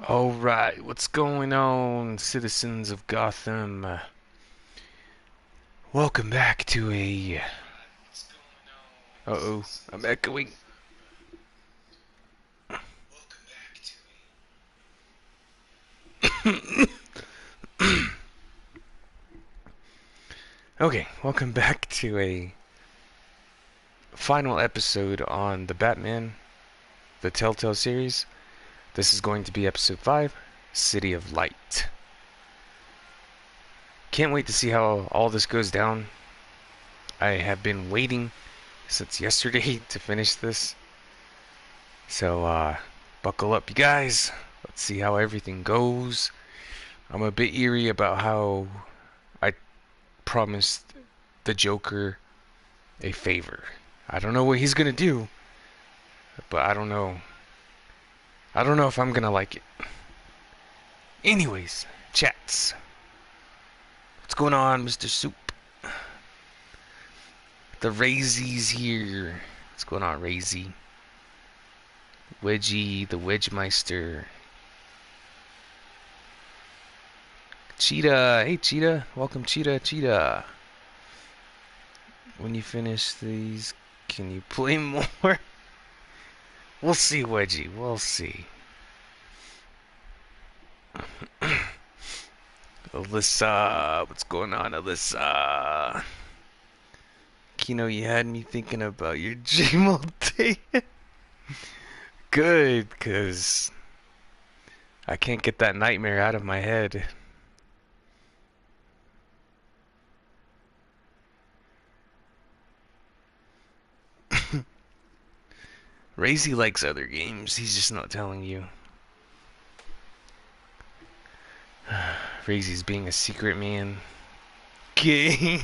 Alright, what's going on, citizens of Gotham? Welcome back to a... Uh-oh, I'm echoing. Okay, welcome back to a final episode on the Batman, the Telltale series. This is going to be episode 5, City of Light. Can't wait to see how all this goes down. I have been waiting since yesterday to finish this. So, buckle up, you guys. Let's see how everything goes. I'm a bit eerie about how I promised the Joker a favor. I don't know what he's gonna do, but I don't know. I don't know if I'm gonna like it. Anyways, chats. What's going on, Mr. Soup? The Rayzy's here. What's going on, Rayzy? Wedgie, the Wedgemeister. Cheetah, hey Cheetah, welcome Cheetah. When you finish these, can you play more? We'll see, Wedgie, we'll see. Alyssa, what's going on, Alyssa? Kino, you had me thinking about your dream all day. Good, cause I can't get that nightmare out of my head. Razy likes other games, he's just not telling you. Razy's being a secret man. Okay.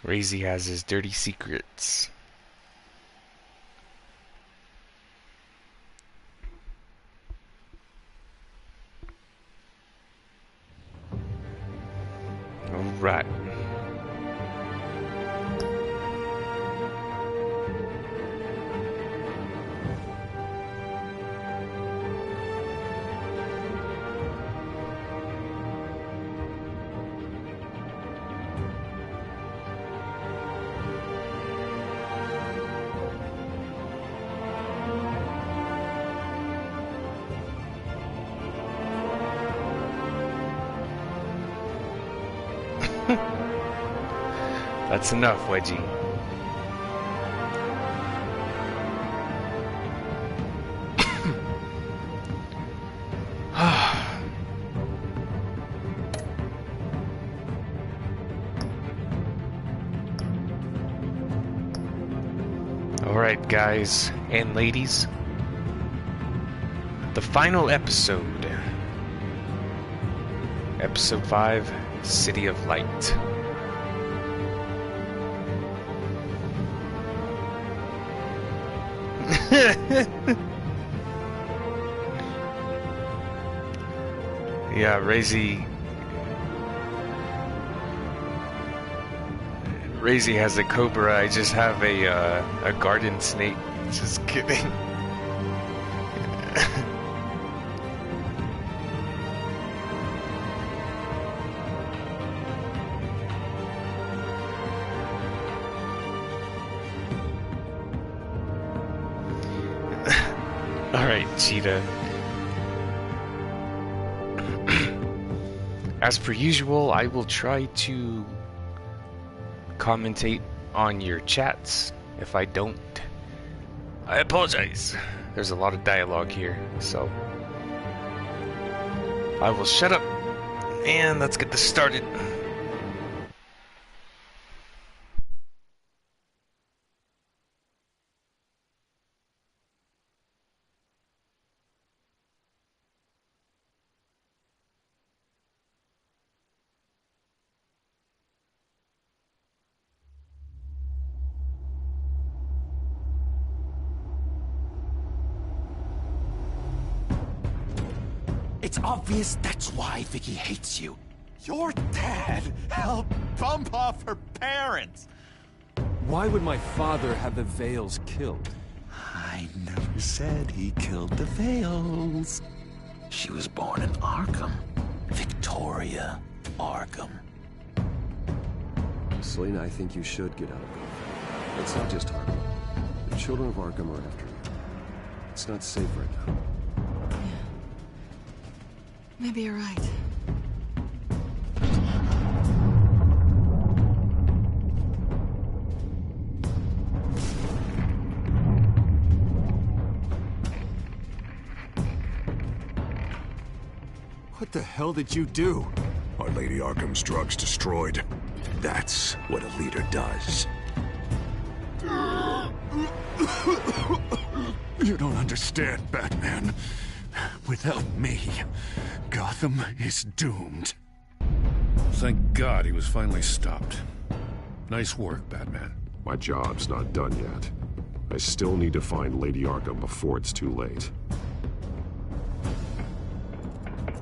Razy has his dirty secrets. Alright. That's enough, Wedgie. Alright, guys and ladies. The final episode. Episode 5, City of Light. Yeah, Razy has a cobra. I just have a garden snake. Just kidding. Alright, Cheetah. As per usual, I will try to commentate on your chats. If I don't, I apologize. There's a lot of dialogue here, so I will shut up and let's get this started. It's obvious that's why Vicky hates you. Your dad helped bump off her parents. Why would my father have the Vales killed? I never said he killed the Vales. She was born in Arkham. Victoria Arkham. Selena, I think you should get out of Gotham. It's not just Arkham. The children of Arkham are after you. It's not safe right now. Yeah. Maybe you're right. What the hell did you do? Our Lady Arkham's drugs destroyed. That's what a leader does. You don't understand, Batman. Without me, Gotham is doomed. Thank God he was finally stopped. Nice work, Batman. My job's not done yet. I still need to find Lady Arkham before it's too late.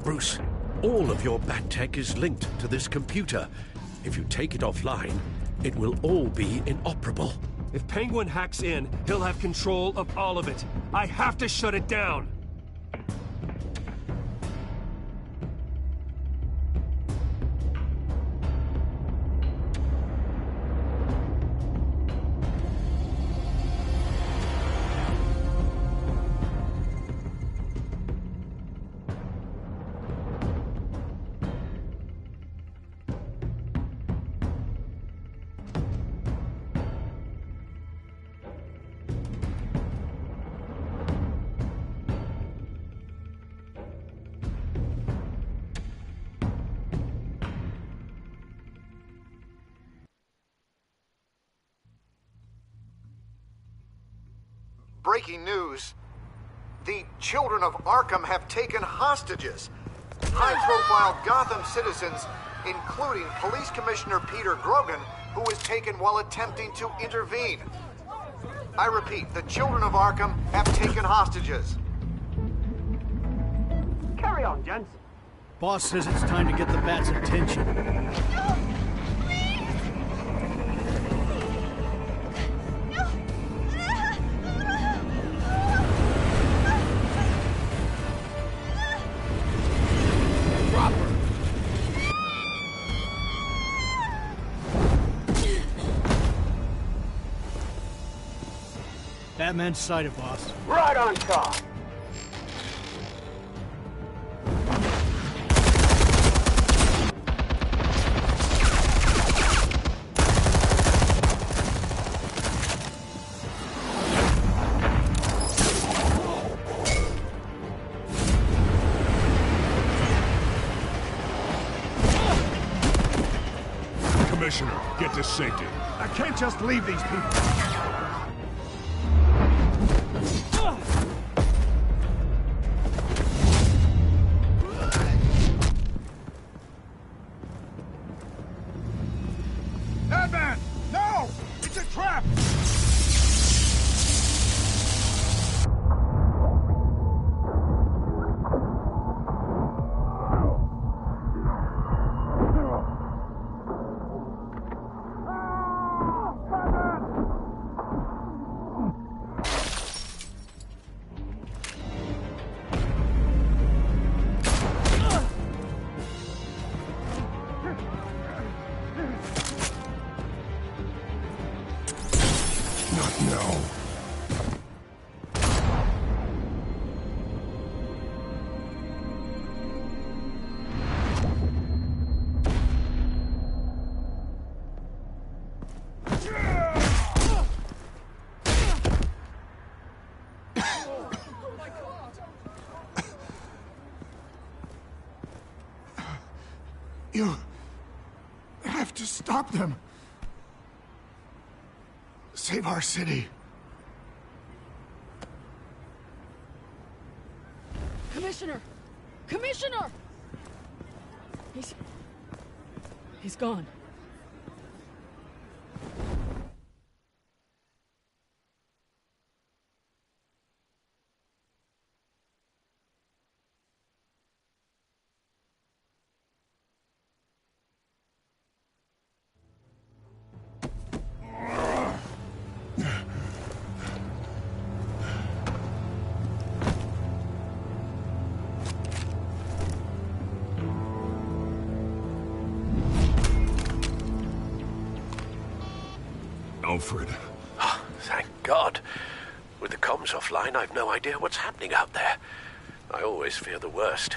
Bruce, all of your bat tech is linked to this computer. If you take it offline, it will all be inoperable. If Penguin hacks in, he'll have control of all of it. I have to shut it down! Breaking news. The children of Arkham have taken hostages. High-profile Gotham citizens, including Police Commissioner Peter Grogan, who was taken while attempting to intervene. I repeat, the children of Arkham have taken hostages. Carry on, gents. Boss says it's time to get the Bat's attention. Batman's sighted, boss. Right on top. Commissioner, get to safety. I can't just leave these people! Batman! No! It's a trap! Not now. You have to stop them. Save our city. Commissioner! Commissioner! He's gone. Alfred. Oh, thank God. With the comms offline, I've no idea what's happening out there. I always fear the worst.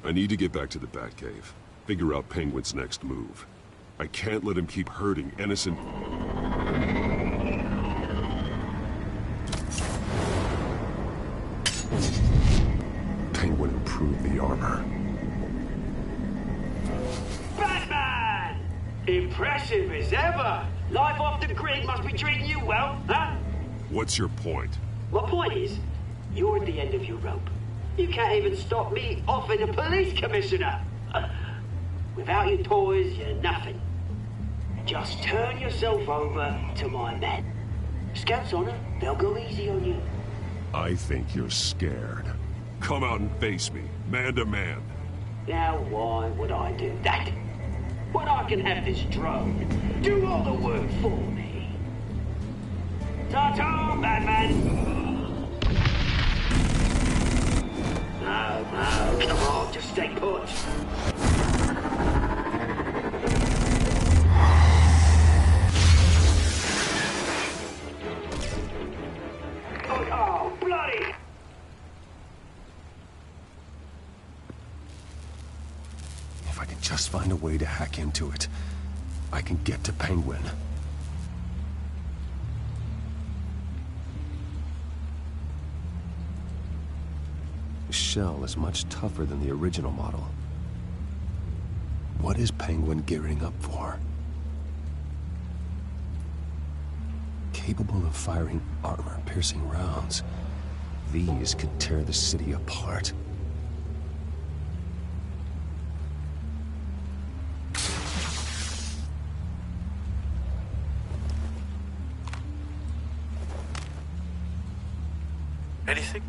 I need to get back to the Batcave. Figure out Penguin's next move. I can't let him keep hurting innocent... Penguin improved the armor. Batman! Impressive as ever. Life off the grid must be treating you well, huh? What's your point? My point is, you're at the end of your rope. You can't even stop me offing a police commissioner. Without your toys, you're nothing. Just turn yourself over to my men. Scouts on her, they'll go easy on you. I think you're scared. Come out and face me, man to man. Now why would I do that? When I can have this drone do all the work for me. Ta-ta, Batman! No, come on, just stay put. Oh, bloody! If I can just find a way to hack into it, I can get to Penguin. The shell is much tougher than the original model. What is Penguin gearing up for? Capable of firing armor-piercing rounds. These could tear the city apart. Anything?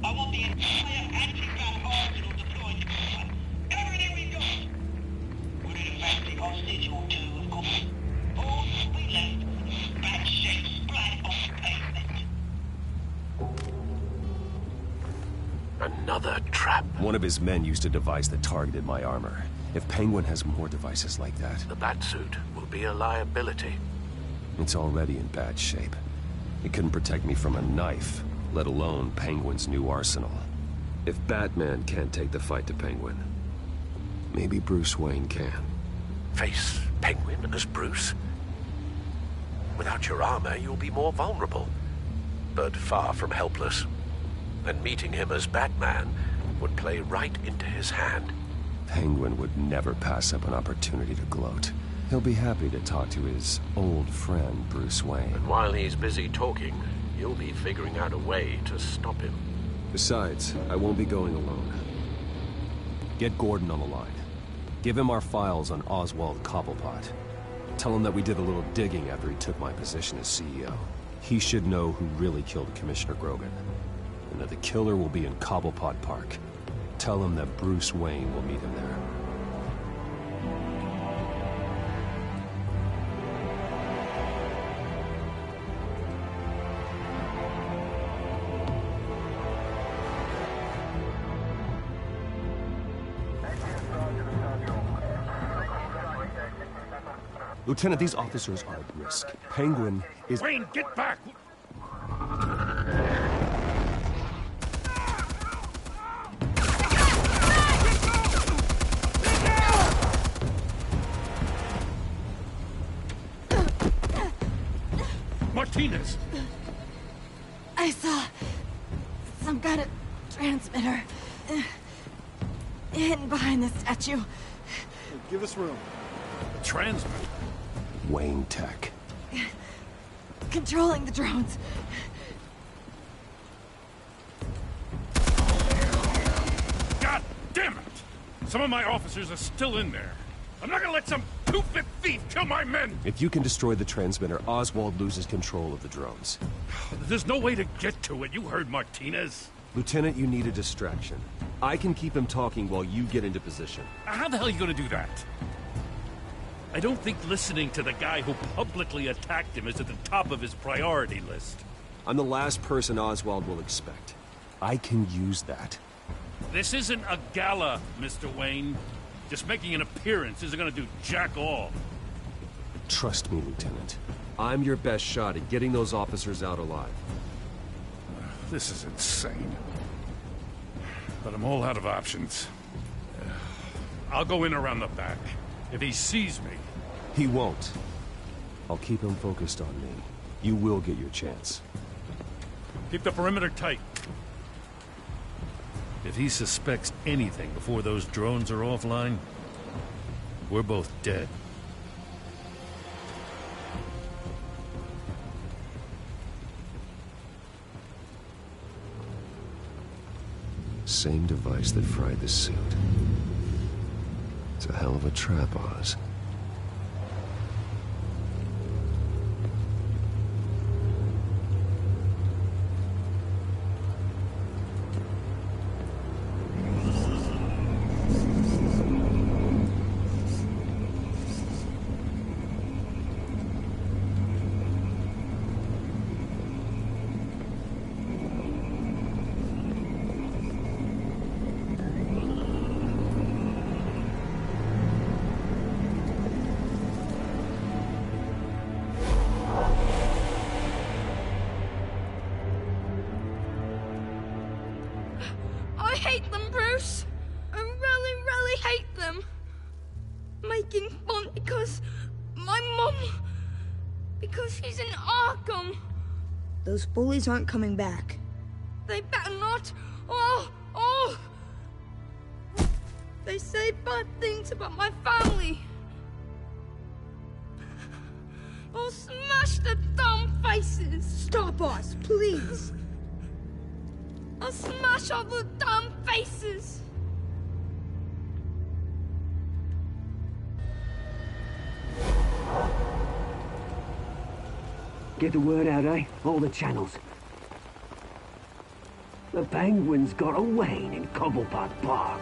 I want the entire anti-bat arsenal deployed. Everything we got. We're in a factory hostage or two, of course. All we left, bad shape splat on the pavement. Another trap. One of his men used a device that targeted my armor. If Penguin has more devices like that... The Batsuit will be a liability. It's already in bad shape. It couldn't protect me from a knife, let alone Penguin's new arsenal. If Batman can't take the fight to Penguin, maybe Bruce Wayne can. Face Penguin as Bruce? Without your armor, you'll be more vulnerable, but far from helpless. And meeting him as Batman would play right into his hand. Penguin would never pass up an opportunity to gloat. He'll be happy to talk to his old friend, Bruce Wayne. And while he's busy talking, you'll be figuring out a way to stop him. Besides, I won't be going alone. Get Gordon on the line. Give him our files on Oswald Cobblepot. Tell him that we did a little digging after he took my position as CEO. He should know who really killed Commissioner Grogan, and that the killer will be in Cobblepot Park. Tell him that Bruce Wayne will meet him there. Lieutenant, these officers are at risk. Penguin is... Wayne, get back! Martinez! I saw some kind of transmitter hidden behind the statue. Give us room. A transmitter? Wayne Tech. Controlling the drones. God damn it! Some of my officers are still in there. I'm not gonna let some two-bit thief kill my men! If you can destroy the transmitter, Oswald loses control of the drones. There's no way to get to it. You heard Martinez. Lieutenant, you need a distraction. I can keep him talking while you get into position. How the hell are you gonna do that? I don't think listening to the guy who publicly attacked him is at the top of his priority list. I'm the last person Oswald will expect. I can use that. This isn't a gala, Mr. Wayne. Just making an appearance isn't gonna do jack all. Trust me, Lieutenant. I'm your best shot at getting those officers out alive. This is insane. But I'm all out of options. I'll go in around the back. If he sees me... He won't. I'll keep him focused on me. You will get your chance. Keep the perimeter tight. If he suspects anything before those drones are offline, we're both dead. Same device that fried the suit. It's a hell of a trap, Oz. I hate them, Bruce. I really, really hate them. Making fun because my mom... because she's in Arkham. Those bullies aren't coming back. They better not. They say bad things about my family. I'll smash the dumb faces. Stop us, please. I'll smash all the dumb faces. Get the word out, eh? All the channels. The Penguin's got a Wayne in Cobblepot Park.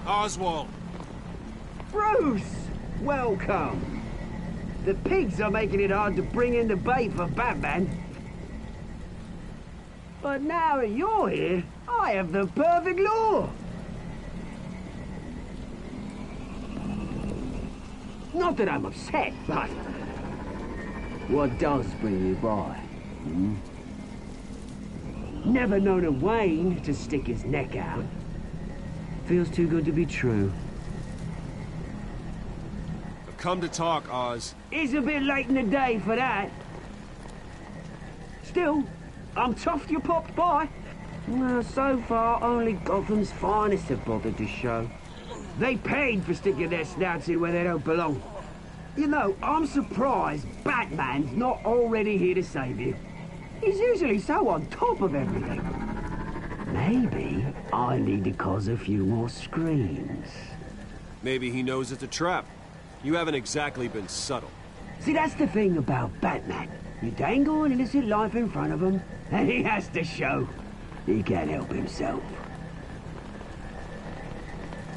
Oswald! Bruce! Welcome! The pigs are making it hard to bring in the bait for Batman. But now that you're here, I have the perfect lure! Not that I'm upset, but... what does bring you by? Hmm? Never known a Wayne to stick his neck out. Feels too good to be true. I've come to talk, Oz. It's a bit late in the day for that. Still, I'm chuffed you popped by. Well, so far, only Gotham's finest have bothered to show. They paid for sticking their snouts in where they don't belong. You know, I'm surprised Batman's not already here to save you. He's usually so on top of everything. Maybe I need to cause a few more screams. Maybe he knows it's a trap. You haven't exactly been subtle. See, that's the thing about Batman. You dangle an innocent life in front of him, and he has to show he can't help himself.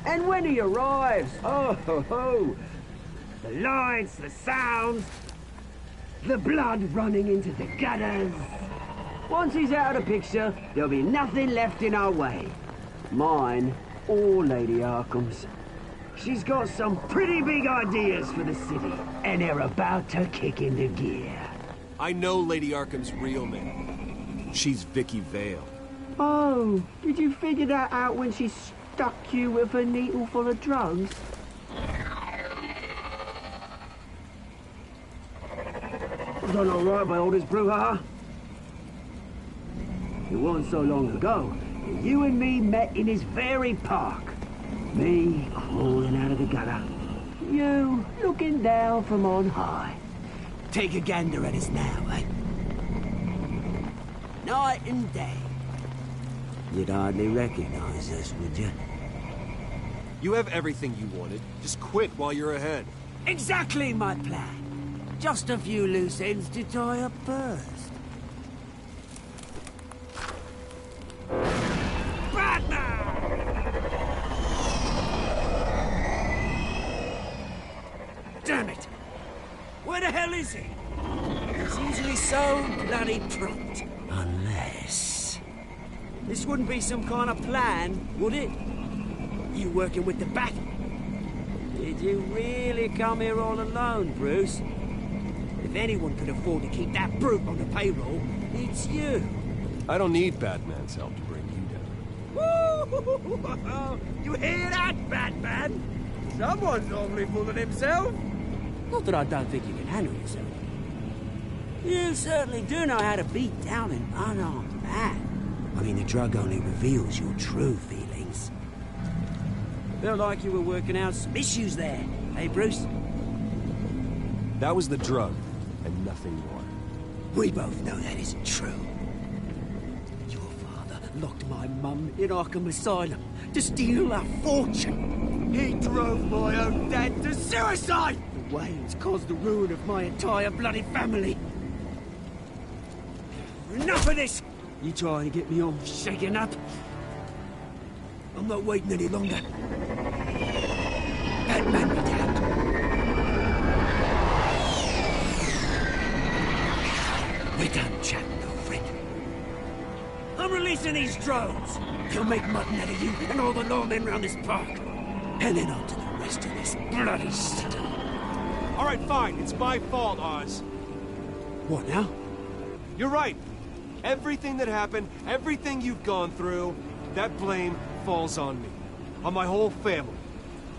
And when he arrives, oh ho ho! The lights, the sounds, the blood running into the gutters. Once he's out of the picture, there'll be nothing left in our way. Mine or Lady Arkham's. She's got some pretty big ideas for the city, and they're about to kick into gear. I know Lady Arkham's real name. She's Vicky Vale. Oh, did you figure that out when she stuck you with a needle full of drugs? Done all right by all this brouhaha. It wasn't so long ago that you and me met in this very park. Me crawling out of the gutter. You looking down from on high. Take a gander at us now, eh? Night and day. You'd hardly recognize us, would you? You have everything you wanted. Just quit while you're ahead. Exactly my plan. Just a few loose ends to tie up first. Damn it! Where the hell is he? He's usually so bloody prompt. Unless... this wouldn't be some kind of plan, would it? You working with the Bat? Did you really come here all alone, Bruce? If anyone could afford to keep that brute on the payroll, it's you. I don't need Batman's help to bring you down. Woo! You hear that, Batman? Someone's awfully full of himself. Not that I don't think you can handle yourself. You certainly do know how to beat down an unarmed man. I mean, the drug only reveals your true feelings. Felt like you were working out some issues there, hey, Bruce? That was the drug, and nothing more. We both know that isn't true. Your father locked my mum in Arkham Asylum to steal a fortune. He drove my own dad to suicide! The Waynes caused the ruin of my entire bloody family. Enough of this! You trying to get me all shaken up? I'm not waiting any longer. Batman me down. We're done chatting, old friend. I'm releasing these drones. They'll make mutton out of you and all the lawmen round this park. And then on to the rest of this bloody city. All right, fine. It's my fault, Oz. What now? You're right. Everything that happened, everything you've gone through, that blame falls on me. On my whole family.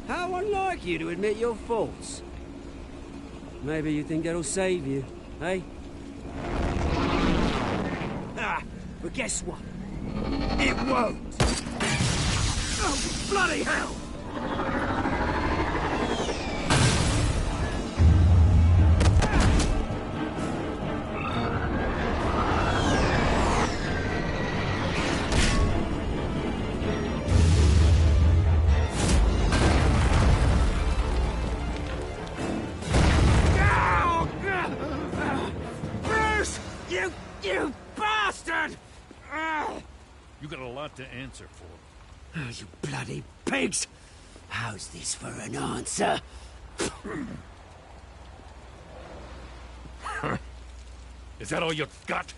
How unlike you to admit your faults. Maybe you think that'll save you, eh? Ah, but guess what? It won't! Oh, bloody hell! You bastard! You got a lot to answer for. Oh, you bloody pigs! How's this for an answer? Is that all you got?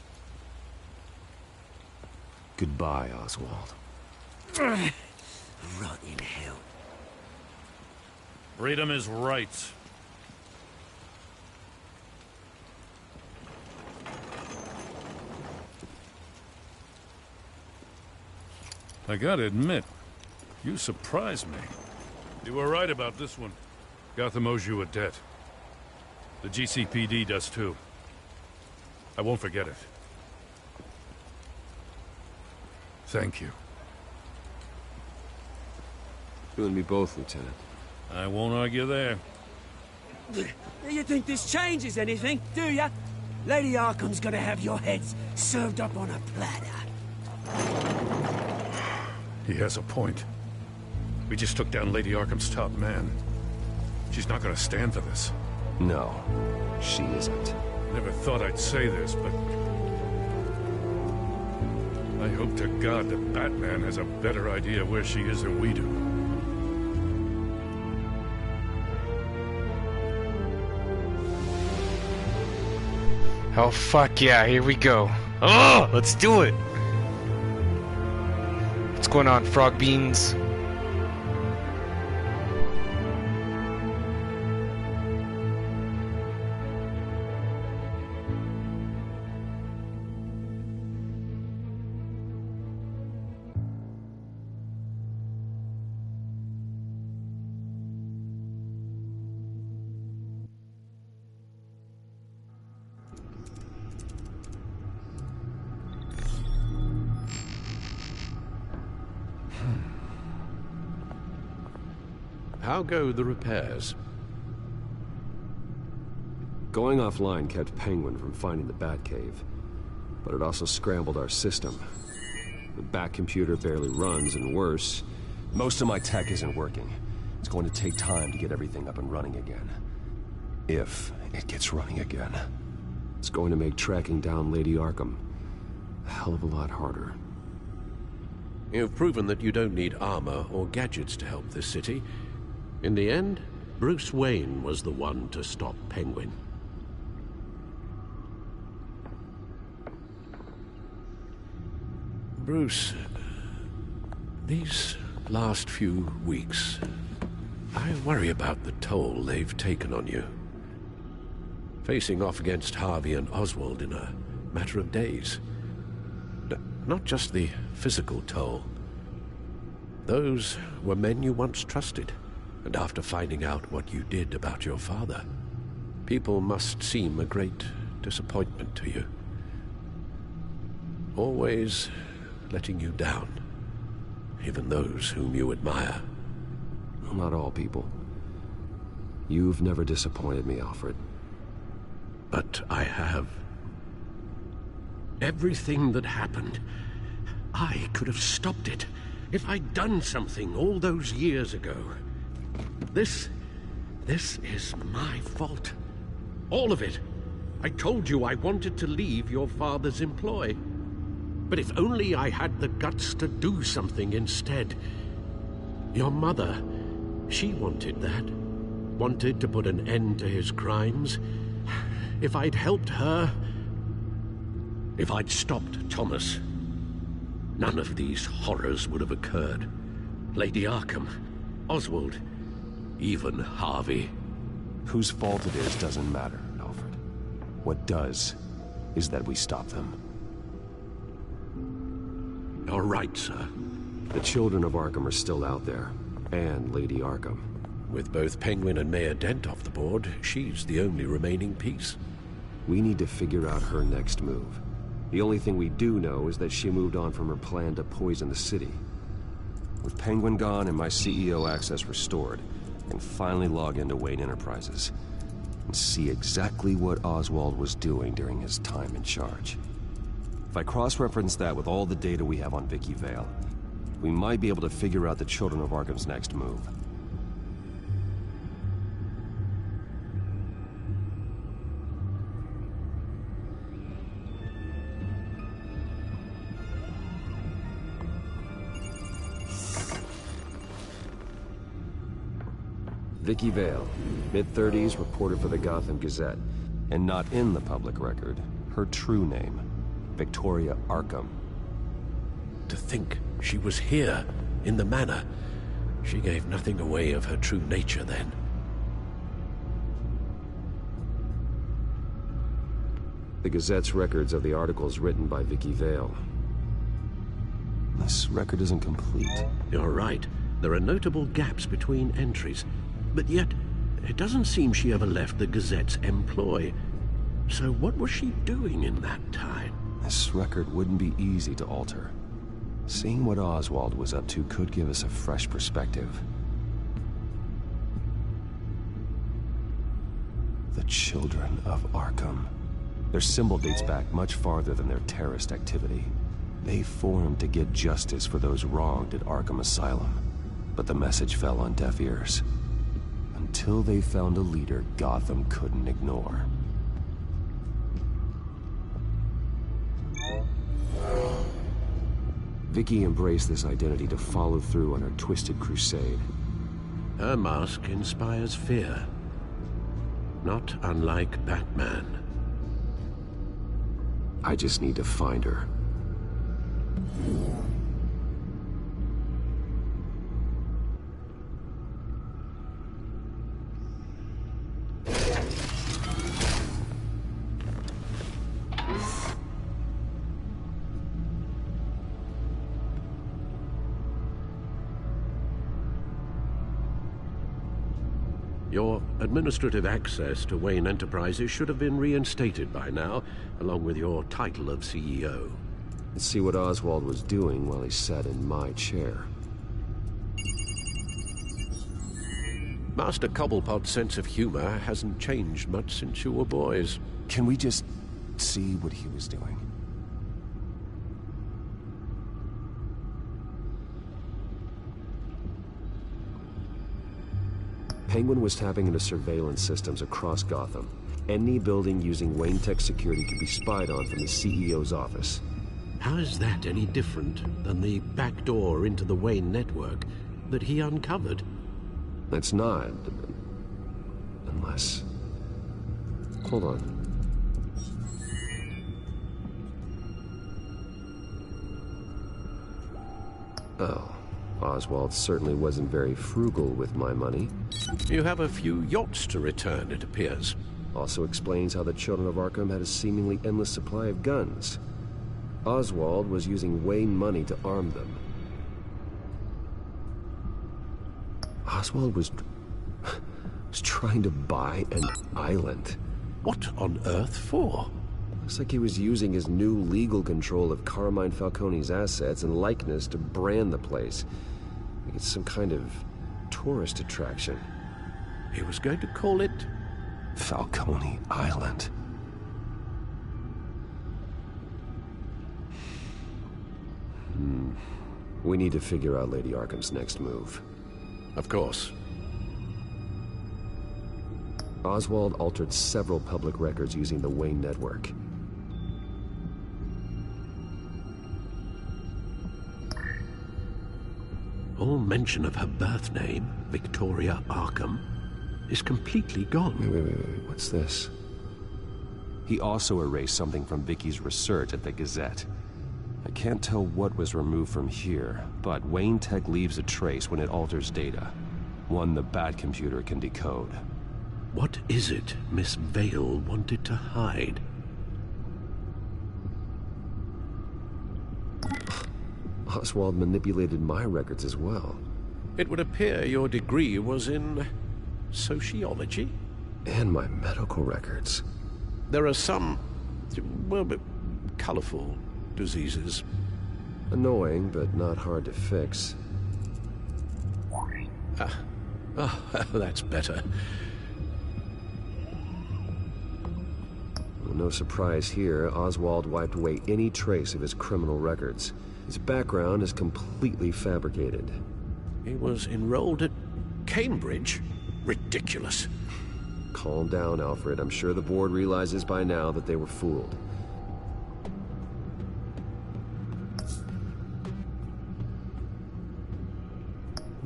Goodbye, Oswald. Rot in hell. Freedom is rights. I gotta admit, you surprised me. You were right about this one. Gotham owes you a debt. The GCPD does too. I won't forget it. Thank you. You and me both, Lieutenant. I won't argue there. You think this changes anything, do ya? Lady Arkham's gonna have your heads served up on a platter. He has a point. We just took down Lady Arkham's top man. She's not gonna stand for this. No, she isn't. Never thought I'd say this, but I hope to God that Batman has a better idea where she is than we do. Oh, fuck yeah, here we go. Oh, let's do it. What's going on, frog beans? How go the repairs? Going offline kept Penguin from finding the Batcave, but it also scrambled our system. The Bat computer barely runs, and worse, most of my tech isn't working. It's going to take time to get everything up and running again. If it gets running again. It's going to make tracking down Lady Arkham a hell of a lot harder. You've proven that you don't need armor or gadgets to help this city. In the end, Bruce Wayne was the one to stop Penguin. Bruce, these last few weeks, I worry about the toll they've taken on you. Facing off against Harvey and Oswald in a matter of days. Not just the physical toll. Those were men you once trusted, and after finding out what you did about your father, people must seem a great disappointment to you. Always letting you down, even those whom you admire. Not all people. You've never disappointed me, Alfred. But I have. Everything that happened, I could have stopped it if I'd done something all those years ago. This is my fault. All of it. I told you I wanted to leave your father's employ. But if only I had the guts to do something instead. Your mother, she wanted that. Wanted to put an end to his crimes. If I'd helped her, if I'd stopped Thomas, none of these horrors would have occurred. Lady Arkham, Oswald, even Harvey. Whose fault it is doesn't matter, Alfred. What does is that we stop them. You're right, sir. The children of Arkham are still out there, and Lady Arkham. With both Penguin and Mayor Dent off the board, she's the only remaining piece. We need to figure out her next move. The only thing we do know is that she moved on from her plan to poison the city. With Penguin gone and my CEO access restored, I can finally log into Wayne Enterprises and see exactly what Oswald was doing during his time in charge. If I cross-reference that with all the data we have on Vicky Vale, we might be able to figure out the Children of Arkham's next move. Vicky Vale, mid-30s, reporter for the Gotham Gazette, and not in the public record, her true name, Victoria Arkham. To think she was here, in the manor. She gave nothing away of her true nature then. The Gazette's records of the articles written by Vicky Vale. This record isn't complete. You're right. There are notable gaps between entries. But yet, it doesn't seem she ever left the Gazette's employ. So what was she doing in that time? This record wouldn't be easy to alter. Seeing what Oswald was up to could give us a fresh perspective. The Children of Arkham. Their symbol dates back much farther than their terrorist activity. They formed to get justice for those wronged at Arkham Asylum. But the message fell on deaf ears. Until they found a leader Gotham couldn't ignore. Vicky embraced this identity to follow through on her twisted crusade. Her mask inspires fear. Not unlike Batman. I just need to find her. Your administrative access to Wayne Enterprises should have been reinstated by now, along with your title of CEO. Let's see what Oswald was doing while he sat in my chair. Master Cobblepot's sense of humor hasn't changed much since you were boys. Can we just see what he was doing? Penguin was tapping into surveillance systems across Gotham. Any building using Wayne Tech security could be spied on from the CEO's office. How is that any different than the back door into the Wayne network that he uncovered? That's not. Unless... Hold on. Oh. Oswald certainly wasn't very frugal with my money. You have a few yachts to return, it appears. Also explains how the Children of Arkham had a seemingly endless supply of guns. Oswald was using Wayne money to arm them. Oswald was trying to buy an island. What on earth for? Looks like he was using his new legal control of Carmine Falcone's assets and likeness to brand the place. Like it's some kind of tourist attraction. He was going to call it Falcone Island. We need to figure out Lady Arkham's next move. Of course. Oswald altered several public records using the Wayne network. All mention of her birth name, Victoria Arkham, is completely gone. Wait. What's this? He also erased something from Vicky's research at the Gazette. I can't tell what was removed from here, but Wayne Tech leaves a trace when it alters data. One the Bat computer can decode. What is it Miss Vale wanted to hide? Oswald manipulated my records as well. It would appear your degree was in sociology? And my medical records. There are some, well, colorful diseases. Annoying, but not hard to fix. That's better. Well, no surprise here, Oswald wiped away any trace of his criminal records. His background is completely fabricated. He was enrolled at Cambridge? Ridiculous. Calm down, Alfred. I'm sure the board realizes by now that they were fooled.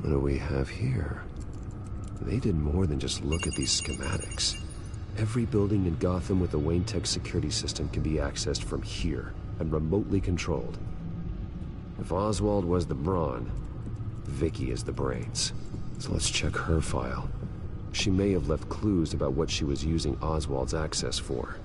What do we have here? They did more than just look at these schematics. Every building in Gotham with a Wayne Tech security system can be accessed from here and remotely controlled. If Oswald was the brawn, Vicky is the brains. So let's check her file. She may have left clues about what she was using Oswald's access for.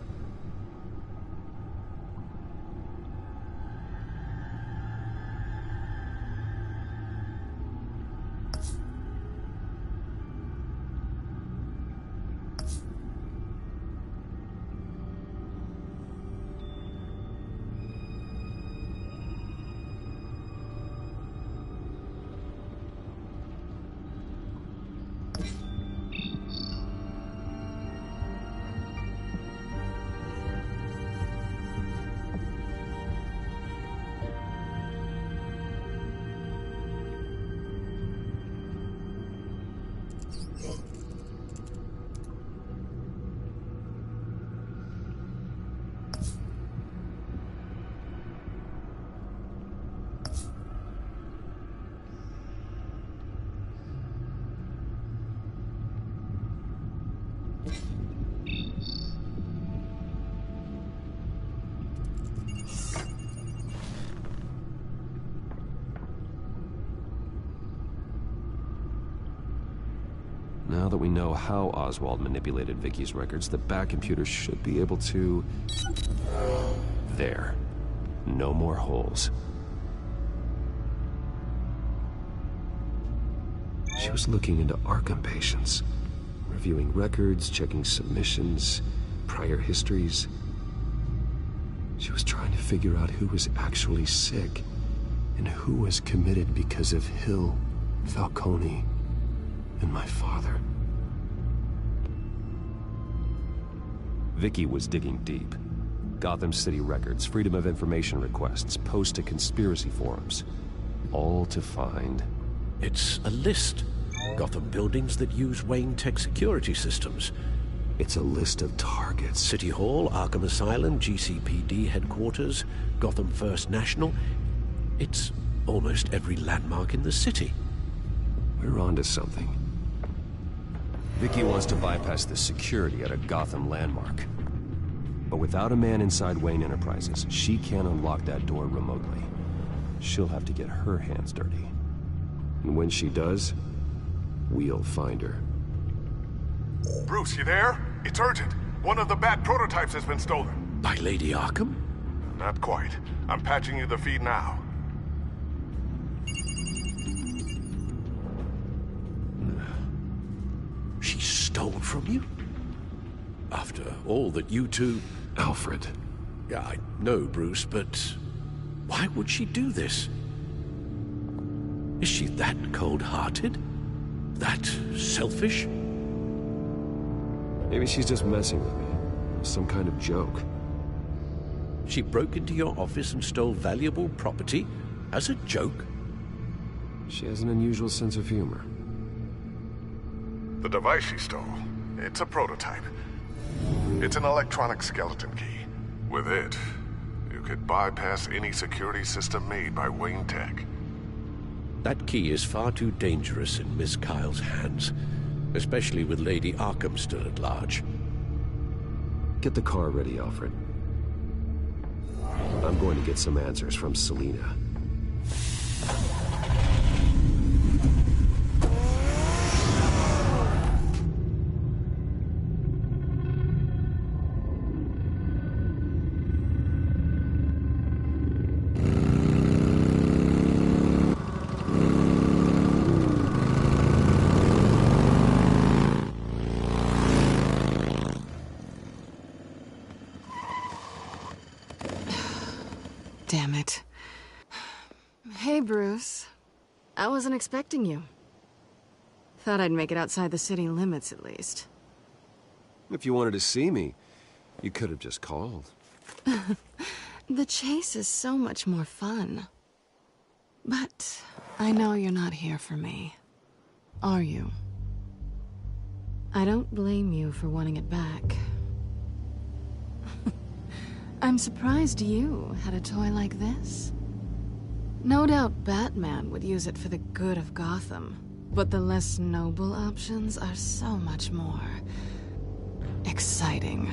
Now that we know how Oswald manipulated Vicky's records, the Bat computer should be able to... There. No more holes. She was looking into Arkham patients, reviewing records, checking submissions, prior histories. She was trying to figure out who was actually sick and who was committed because of Hill, Falcone, and my father. Vicky was digging deep. Gotham City records, Freedom of Information requests, posts to conspiracy forums. All to find... It's a list. Gotham buildings that use Wayne Tech security systems. It's a list of targets. City Hall, Arkham Asylum, GCPD headquarters, Gotham First National. It's almost every landmark in the city. We're onto something. Vicky wants to bypass the security at a Gotham landmark. But without a man inside Wayne Enterprises, she can't unlock that door remotely. She'll have to get her hands dirty. And when she does, we'll find her. Bruce, you there? It's urgent. One of the Bat prototypes has been stolen. By Lady Arkham? Not quite. I'm patching you the feed now. She stole from you? After all that you two... Alfred. Yeah, I know, Bruce, but why would she do this? Is she that cold-hearted? That selfish? Maybe she's just messing with me. Some kind of joke. She broke into your office and stole valuable property as a joke? She has an unusual sense of humor. The device she stole, it's a prototype. It's an electronic skeleton key. With it, you could bypass any security system made by Wayne Tech. That key is far too dangerous in Miss Kyle's hands, especially with Lady Arkham still at large. Get the car ready, Alfred. I'm going to get some answers from Selina. Damn it. Hey, Bruce. I wasn't expecting you. Thought I'd make it outside the city limits, at least. If you wanted to see me, you could have just called. The chase is so much more fun. But I know you're not here for me. Are you? I don't blame you for wanting it back. I'm surprised you had a toy like this. No doubt Batman would use it for the good of Gotham, but the less noble options are so much more exciting.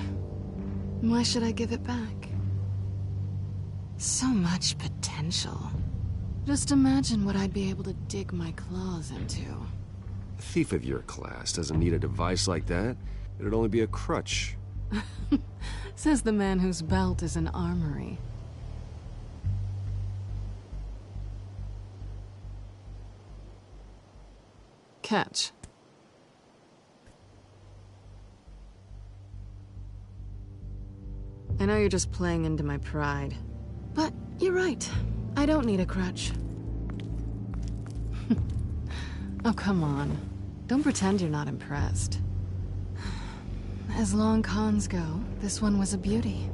Why should I give it back? So much potential. Just imagine what I'd be able to dig my claws into. A thief of your class doesn't need a device like that. It'd only be a crutch. Says the man whose belt is an armory. Catch. I know you're just playing into my pride, but you're right. I don't need a crutch. Oh, come on. Don't pretend you're not impressed. As long cons go, this one was a beauty.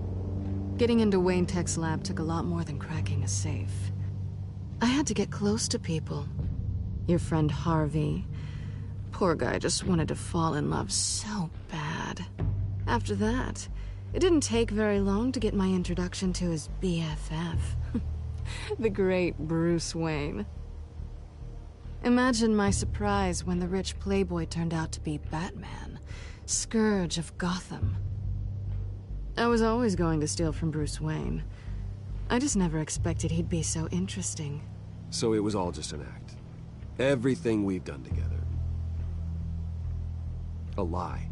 Getting into Wayne Tech's lab took a lot more than cracking a safe. I had to get close to people. Your friend Harvey. Poor guy just wanted to fall in love so bad. After that, it didn't take very long to get my introduction to his BFF. The great Bruce Wayne. Imagine my surprise when the rich playboy turned out to be Batman, Scourge of Gotham. I was always going to steal from Bruce Wayne. I just never expected he'd be so interesting. So it was all just an act. Everything we've done together. A lie.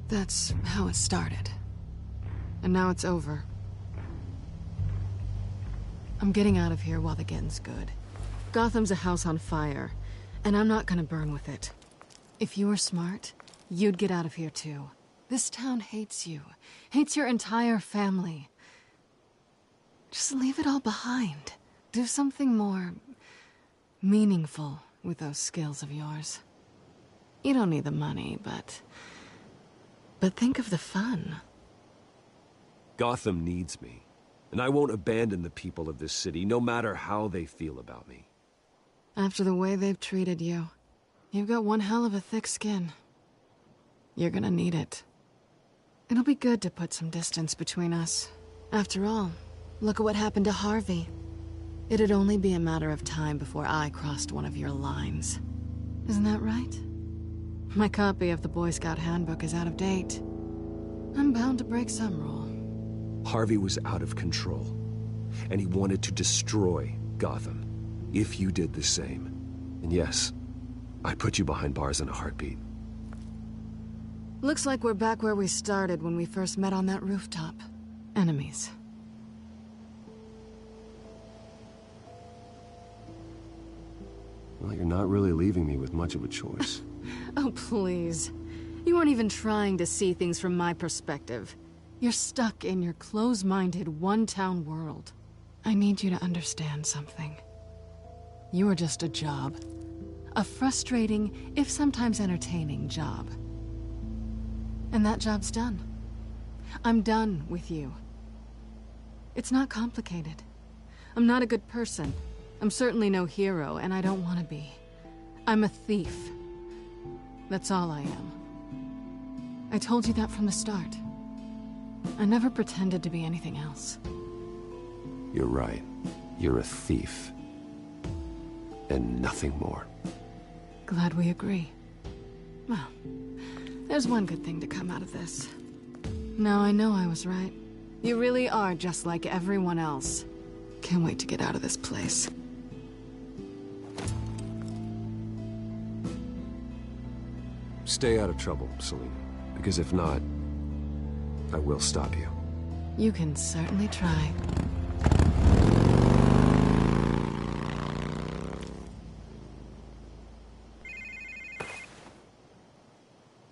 That's how it started. And now it's over. I'm getting out of here while the getting's good. Gotham's a house on fire, and I'm not gonna burn with it. If you were smart, you'd get out of here too. This town hates you. Hates your entire family. Just leave it all behind. Do something more meaningful with those skills of yours. You don't need the money, but think of the fun. Gotham needs me, and I won't abandon the people of this city, no matter how they feel about me. After the way they've treated you, you've got one hell of a thick skin. You're gonna need it. It'll be good to put some distance between us. After all, look at what happened to Harvey. It'd only be a matter of time before I crossed one of your lines. Isn't that right? My copy of the Boy Scout Handbook is out of date. I'm bound to break some rule. Harvey was out of control, and he wanted to destroy Gotham. If you did the same, and yes, I'd put you behind bars in a heartbeat. Looks like we're back where we started when we first met on that rooftop. Enemies. Well, you're not really leaving me with much of a choice. Oh, please. You aren't even trying to see things from my perspective. You're stuck in your close-minded, one-town world. I need you to understand something. You are just a job. A frustrating, if sometimes entertaining, job. And that job's done. I'm done with you. It's not complicated. I'm not a good person. I'm certainly no hero, and I don't want to be. I'm a thief. That's all I am. I told you that from the start. I never pretended to be anything else. You're right. You're a thief. And nothing more. Glad we agree. Well, there's one good thing to come out of this. Now I know I was right. You really are just like everyone else. Can't wait to get out of this place. Stay out of trouble, Celine. Because if not, I will stop you. You can certainly try.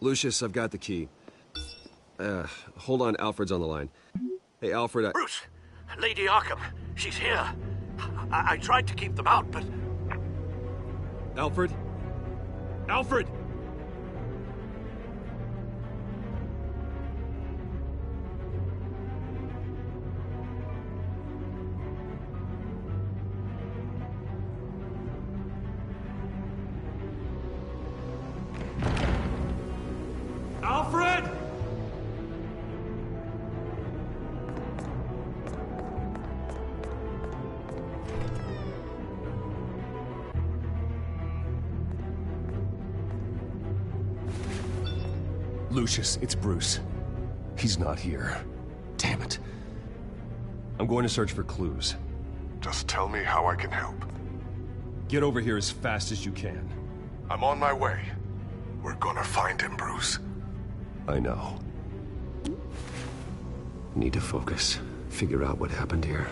Lucius, I've got the key. Hold on, Alfred's on the line. Hey, Alfred, Bruce! Lady Arkham, she's here. I tried to keep them out, but... Alfred? Alfred! Alfred! Lucius, it's Bruce. He's not here. Damn it. I'm going to search for clues. Just tell me how I can help. Get over here as fast as you can. I'm on my way. We're gonna find him, Bruce. I know. Need to focus. Figure out what happened here.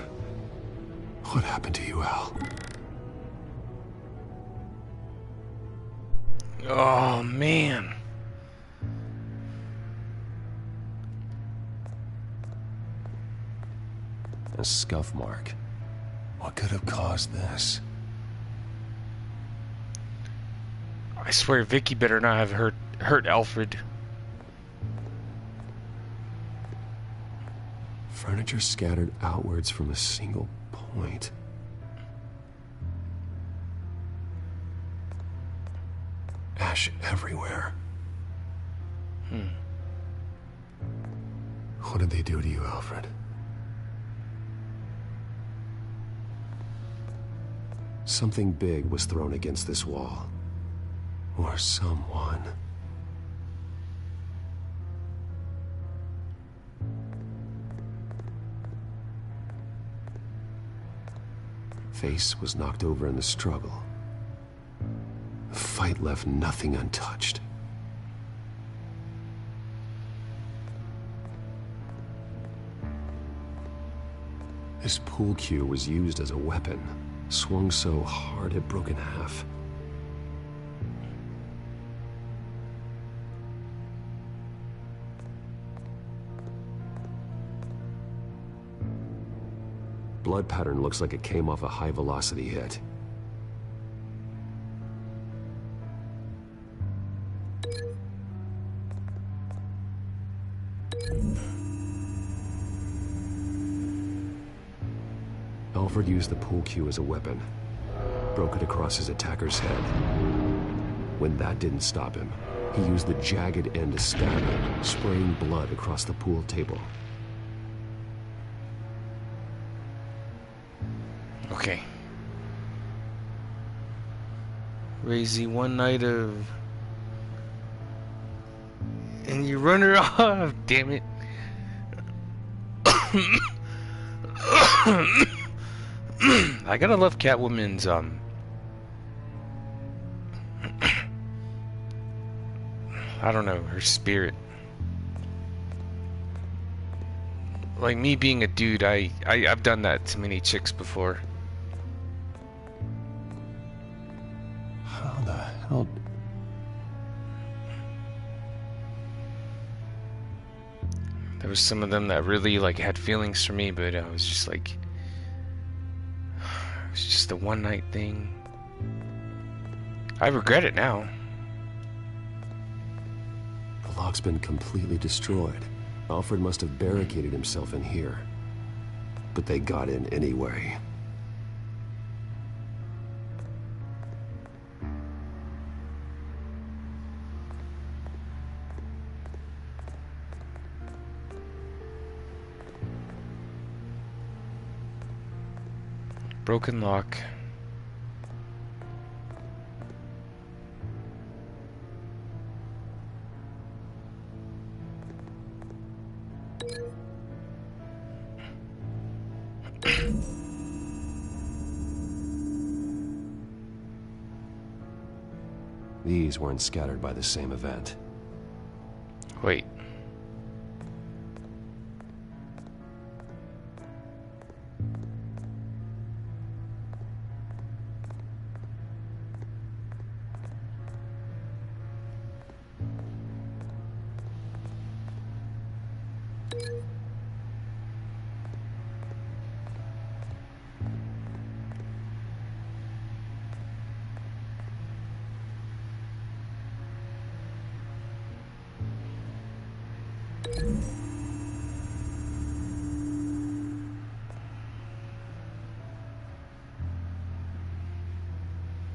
What happened to you, Al? Oh, man. A scuff mark. What could have caused this? I swear Vicky better not have hurt Alfred. Furniture scattered outwards from a single point. Ash everywhere. What did they do to you, Alfred? Something big was thrown against this wall. Or someone. Face was knocked over in the struggle. The fight left nothing untouched. This pool cue was used as a weapon, swung so hard it broke in half. Blood pattern looks like it came off a high-velocity hit. Alfred used the pool cue as a weapon. Broke it across his attacker's head. When that didn't stop him, he used the jagged end to stab him, spraying blood across the pool table. Okay. Crazy one night of... And you run her off, damn it. I gotta love Catwoman's I don't know, her spirit. Like me being a dude, I've done that to many chicks before. How the hell? There was some of them that really like had feelings for me, but I was just like, it was just a one night thing. I regret it now. The lock's been completely destroyed. Alfred must have barricaded himself in here. But they got in anyway. Broken lock. These weren't scattered by the same event. Wait.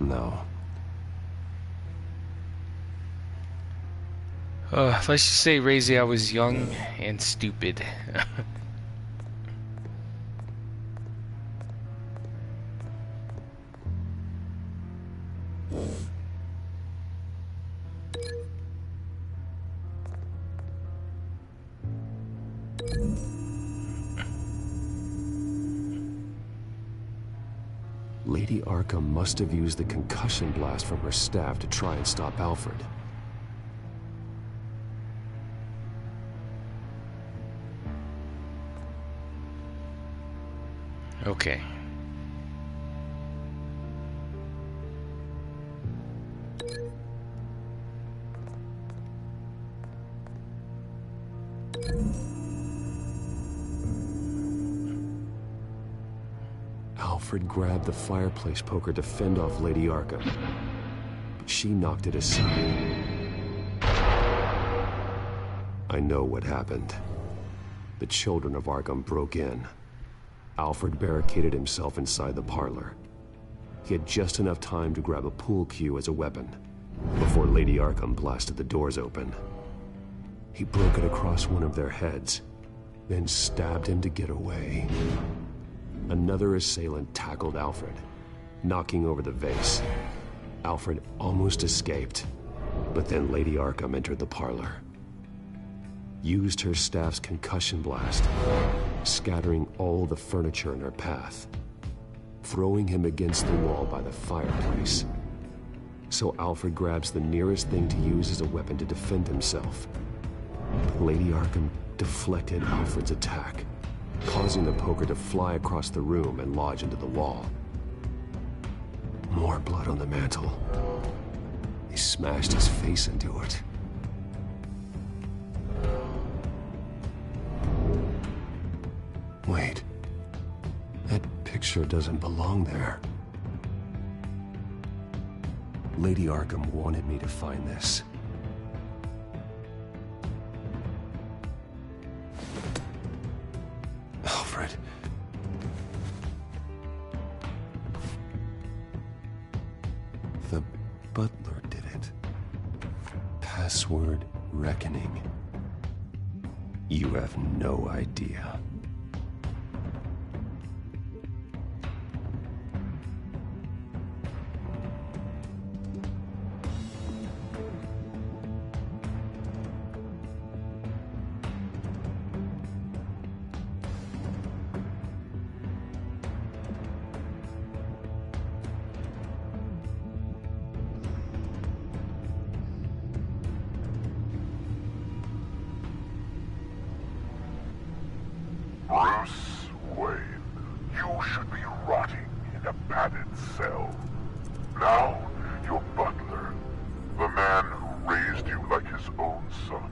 No. Let's just say, Razy, I was young and stupid. Lady Arkham must have used the concussion blast from her staff to try and stop Alfred. Okay. Alfred grabbed the fireplace poker to fend off Lady Arkham, but she knocked it aside. I know what happened. The children of Arkham broke in. Alfred barricaded himself inside the parlor. He had just enough time to grab a pool cue as a weapon before Lady Arkham blasted the doors open. He broke it across one of their heads, then stabbed him to get away. Another assailant tackled Alfred, knocking over the vase. Alfred almost escaped, but then Lady Arkham entered the parlor. Used her staff's concussion blast, scattering all the furniture in her path, throwing him against the wall by the fireplace. So Alfred grabs the nearest thing to use as a weapon to defend himself. Lady Arkham deflected Alfred's attack, causing the poker to fly across the room and lodge into the wall. More blood on the mantel. He smashed his face into it. Wait. That picture doesn't belong there. Lady Arkham wanted me to find this. Alfred. The butler did it. Password reckoning. You have no idea. Bruce Wayne, you should be rotting in a padded cell. Now, your butler, the man who raised you like his own son,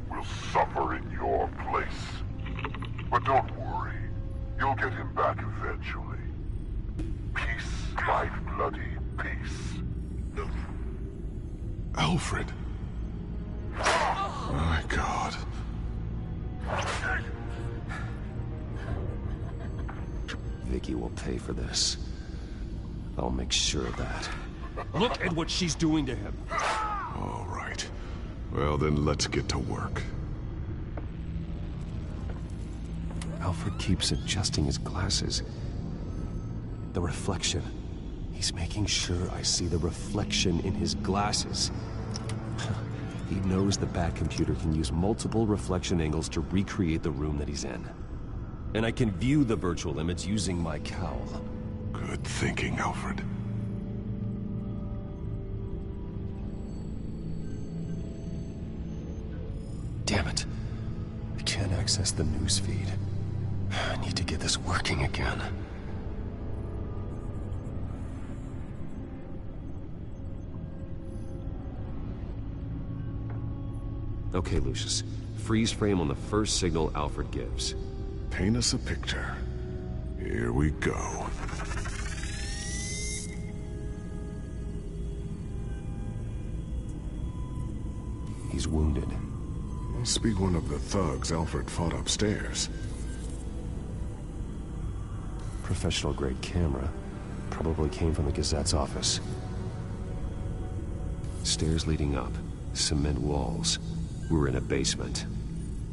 will suffer in your place. But don't worry, you'll get him back eventually. Peace, my bloody peace. Alfred. My God. Vicky will pay for this. I'll make sure of that. Look at what she's doing to him. All right. Well, then let's get to work. Alfred keeps adjusting his glasses. The reflection. He's making sure I see the reflection in his glasses. He knows the Batcomputer can use multiple reflection angles to recreate the room that he's in. And I can view the virtual image using my cowl. Good thinking, Alfred. Damn it. I can't access the news feed. I need to get this working again. Okay, Lucius. Freeze frame on the first signal Alfred gives. Paint us a picture. Here we go. He's wounded. Must be one of the thugs Alfred fought upstairs. Professional-grade camera. Probably came from the Gazette's office. Stairs leading up. Cement walls. We're in a basement.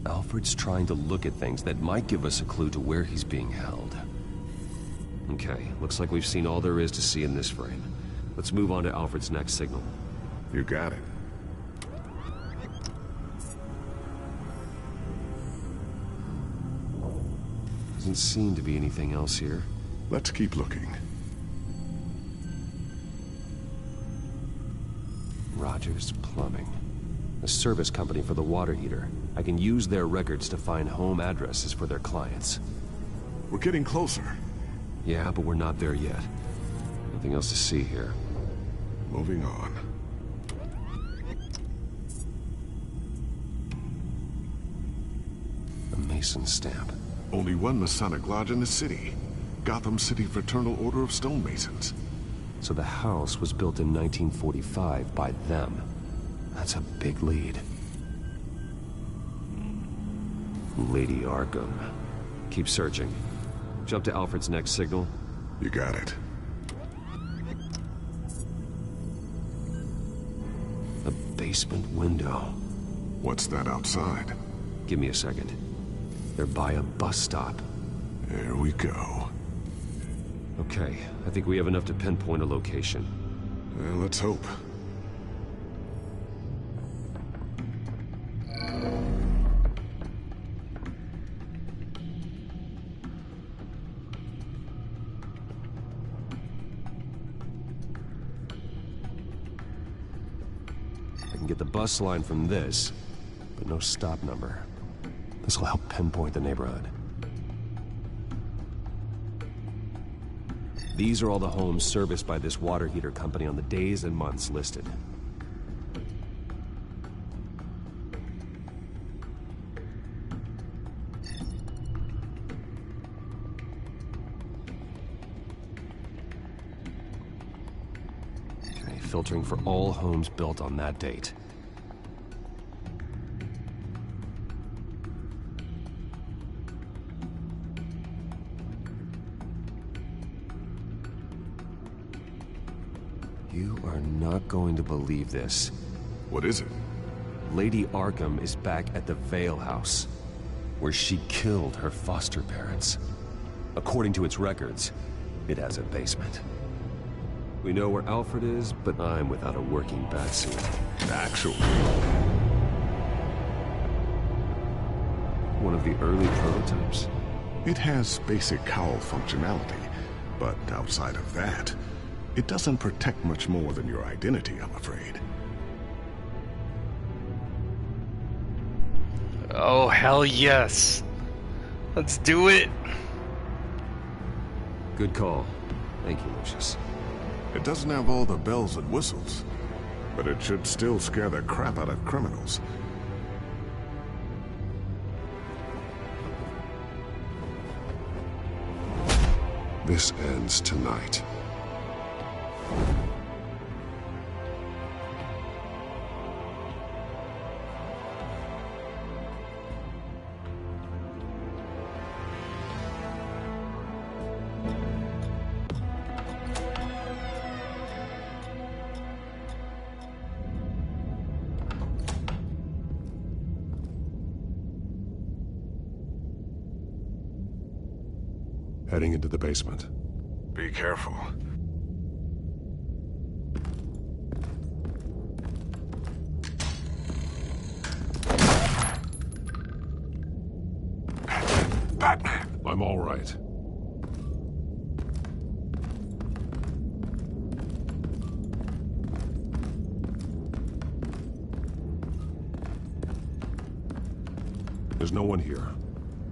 Alfred's trying to look at things that might give us a clue to where he's being held. Okay, looks like we've seen all there is to see in this frame. Let's move on to Alfred's next signal. You got it. Doesn't seem to be anything else here. Let's keep looking. Rogers Plumbing. A service company for the water heater. I can use their records to find home addresses for their clients. We're getting closer. Yeah, but we're not there yet. Nothing else to see here. Moving on. A Mason stamp. Only one Masonic lodge in the city. Gotham City Fraternal Order of Stonemasons. So the house was built in 1945 by them. That's a big lead. Lady Arkham. Keep searching. Jump to Alfred's next signal. You got it. A basement window. What's that outside? Give me a second. They're by a bus stop. There we go. Okay, I think we have enough to pinpoint a location. Well, let's hope. I can get the bus line from this, but no stop number. This will help pinpoint the neighborhood. These are all the homes serviced by this water heater company on the days and months listed. Okay, filtering for all homes built on that date. You are not going to believe this. What is it? Lady Arkham is back at the Vale House, where she killed her foster parents. According to its records, it has a basement. We know where Alfred is, but I'm without a working batsuit. Actually. One of the early prototypes? It has basic cowl functionality, but outside of that, it doesn't protect much more than your identity, I'm afraid. Oh, hell yes. Let's do it. Good call. Thank you, Lucius. It doesn't have all the bells and whistles, but it should still scare the crap out of criminals. This ends tonight. Heading into the basement. Be careful. Batman! I'm all right. There's no one here.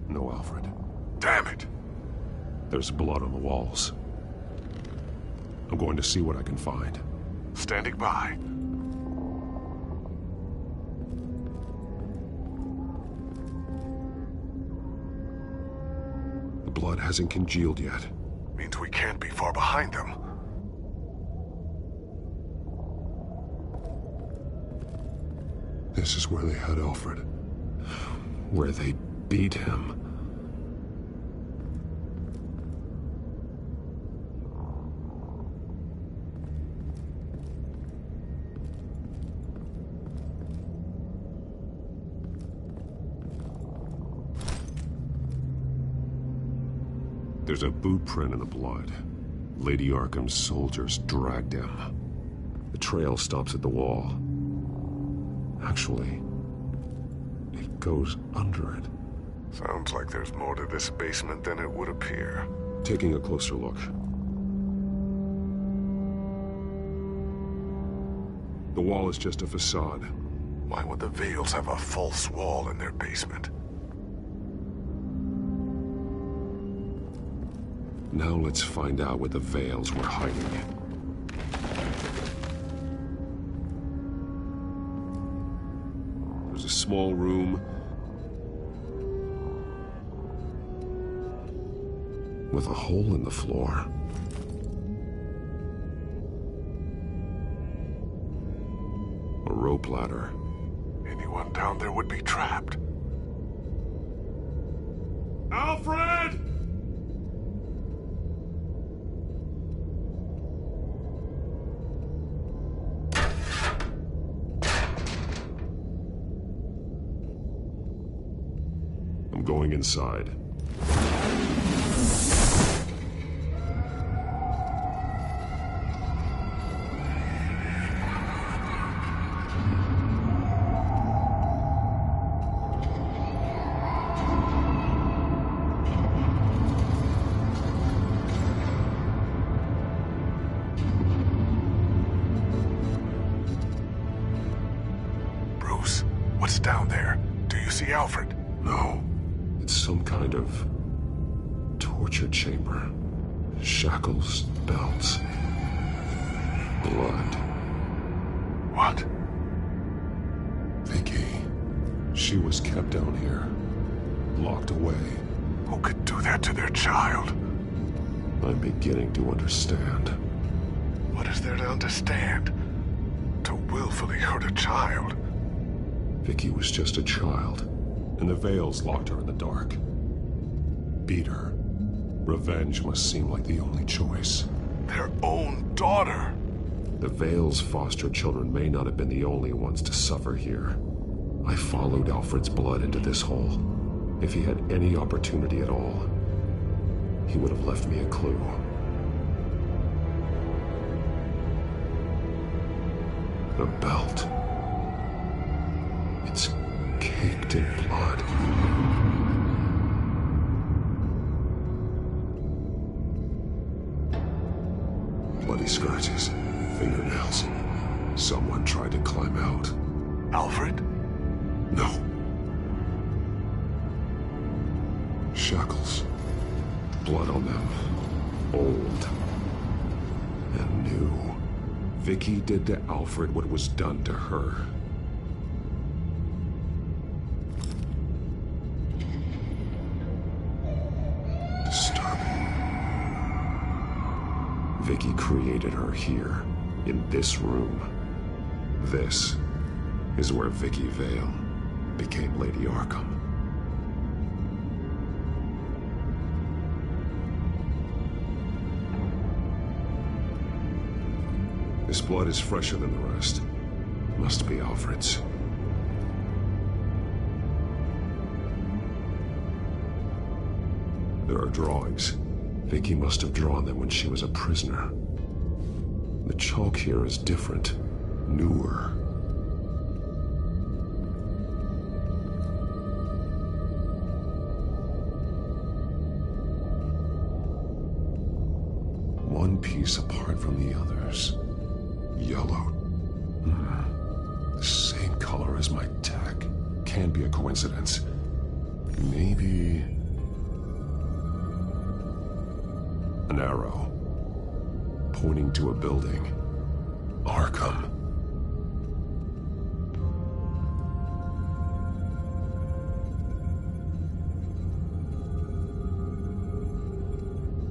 No Alfred. Damn it! There's blood on the walls. I'm going to see what I can find. Standing by. The blood hasn't congealed yet. Means we can't be far behind them. This is where they had Alfred. Where they beat him. There's a boot print in the blood. Lady Arkham's soldiers dragged him. The trail stops at the wall. Actually, it goes under it. Sounds like there's more to this basement than it would appear. Taking a closer look. The wall is just a facade. Why would the Vales have a false wall in their basement? Now let's find out where the Vales were hiding. There's a small room with a hole in the floor. A rope ladder. Anyone down there would be trapped. Alfred! I'm going inside. Bruce, what's down there? Do you see Alfred? No. It's some kind of torture chamber. Shackles, belts, blood. What? Vicky. She was kept down here, locked away. Who could do that to their child? I'm beginning to understand. What is there to understand? To willfully hurt a child? Vicky was just a child. And the Vales locked her in the dark. Beat her. Revenge must seem like the only choice. Their own daughter! The Vales' foster children may not have been the only ones to suffer here. I followed Alfred's blood into this hole. If he had any opportunity at all, he would have left me a clue. The belt. It's caked in blood. Bloody scratches, fingernails. Someone tried to climb out. Alfred? No. Shackles. Blood on them. Old. And new. Vicky did to Alfred what was done to her. Disturbing. Vicky created her here, in this room. This is where Vicky Vale became Lady Arkham. This blood is fresher than the rest. Must be Alfred's. There are drawings. Vicky must have drawn them when she was a prisoner. The chalk here is different, newer. One piece apart from the others. Yellow. The same color as my tag. Can't be a coincidence. Maybe... an arrow. Pointing to a building. Arkham.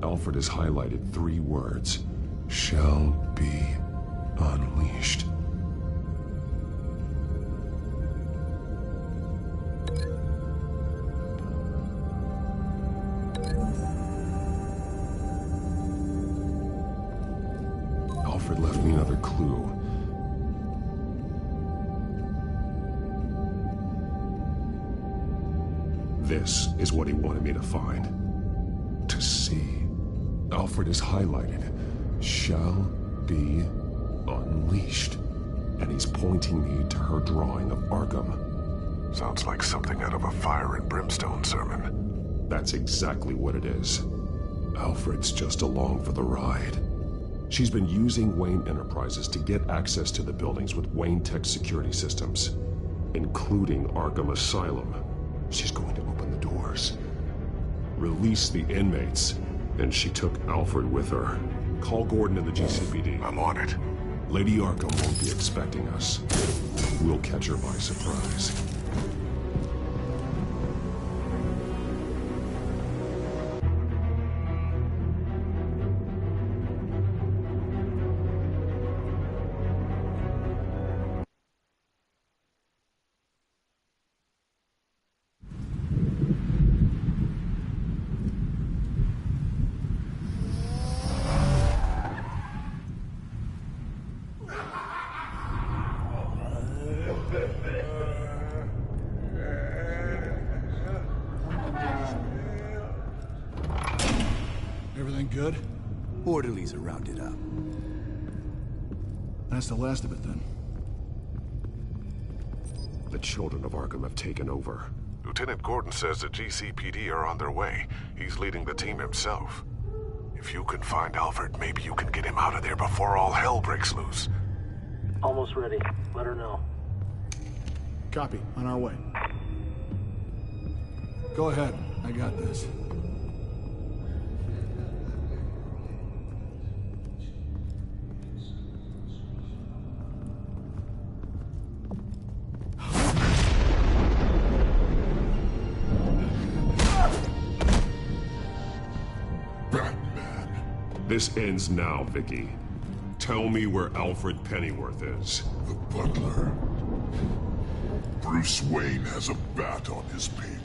Alfred has highlighted 3 words. Shall be unleashed. Alfred left me another clue. This is what he wanted me to find. To see. Alfred is highlighted. Shall be unleashed. And he's pointing me to her drawing of Arkham. Sounds like something out of a fire and brimstone sermon. That's exactly what it is. Alfred's just along for the ride. She's been using Wayne Enterprises to get access to the buildings with Wayne Tech security systems, including Arkham Asylum. She's going to open the doors, release the inmates, and she took Alfred with her. Call Gordon and the GCPD. I'm on it. Lady Arkham won't be expecting us. We'll catch her by surprise. Everything good? Orderlies are rounded up. That's the last of it, then. The children of Arkham have taken over. Lieutenant Gordon says the GCPD are on their way. He's leading the team himself. If you can find Alfred, maybe you can get him out of there before all hell breaks loose. Almost ready. Let her know. Copy. On our way. Go ahead. I got this. This ends now, Vicky. Tell me where Alfred Pennyworth is. The butler. Bruce Wayne has a bat on his payroll.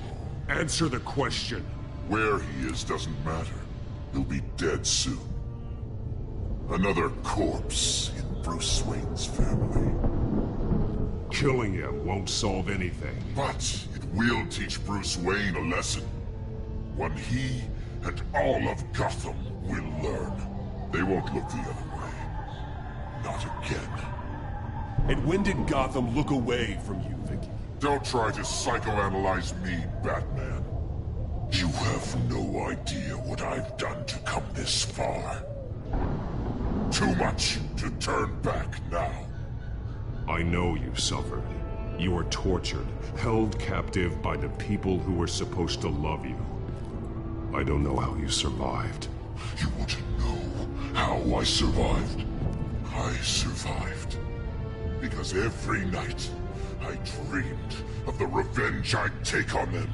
Answer the question. Where he is doesn't matter. He'll be dead soon. Another corpse in Bruce Wayne's family. Killing him won't solve anything. But it will teach Bruce Wayne a lesson. One he and all of Gotham will learn. They won't look the other way. Not again. And when did Gotham look away from you, Vicky? Don't try to psychoanalyze me, Batman. You have no idea what I've done to come this far. Too much to turn back now. I know you suffered. You were tortured, held captive by the people who were supposed to love you. I don't know how you survived. You want to know how I survived? I survived because every night I dreamed of the revenge I'd take on them.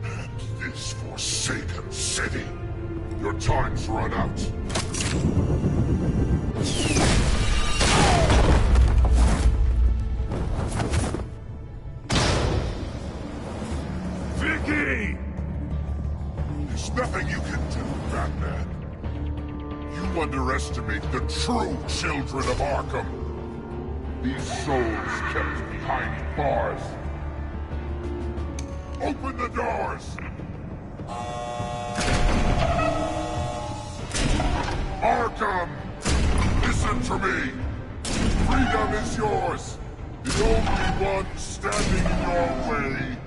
And this forsaken city. Your time's run out. Vicky! There's nothing you can do, Batman. You underestimate the true children of Arkham. These souls kept behind bars. Open the doors! Arkham! Listen to me! Freedom is yours! The only one standing in your way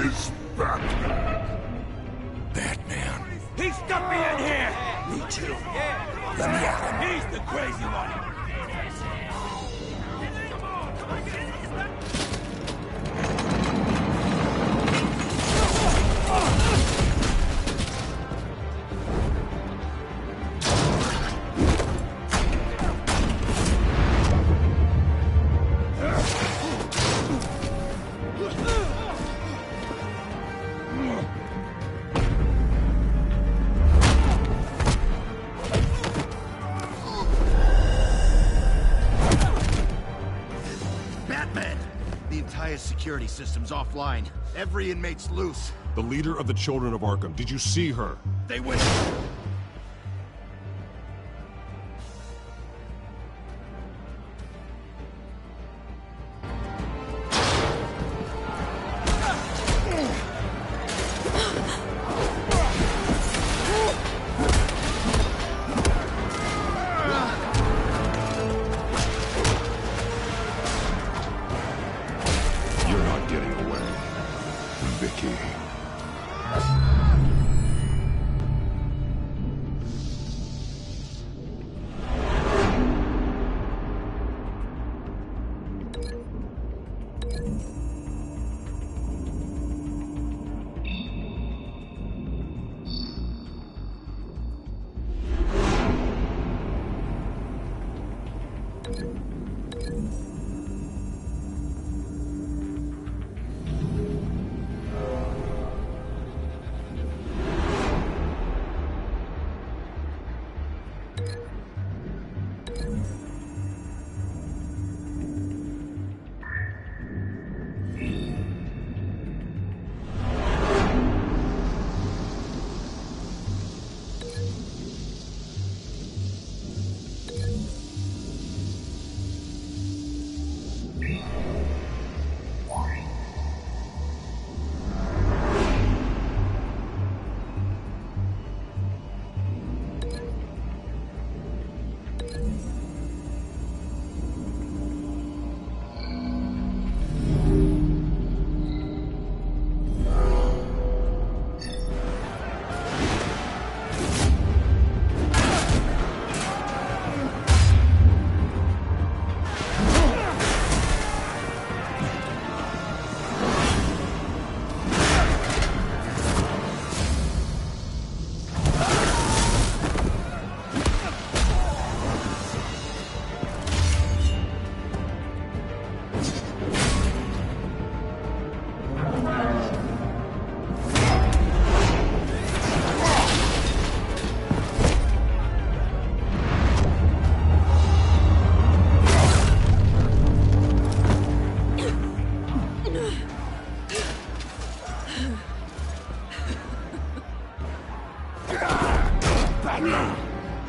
is Batman. Batman. He stuck me in here! Me too. Let me at him. He's the crazy one. Security system's offline. Every inmate's loose. The leader of the Children of Arkham, did you see her? They went...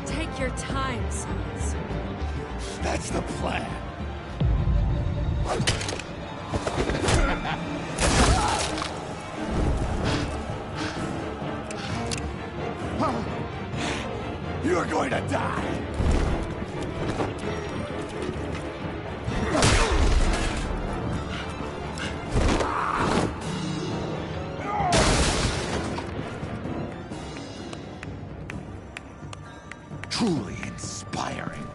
Take your time, sons. That's the plan. You're going to die. Truly inspiring.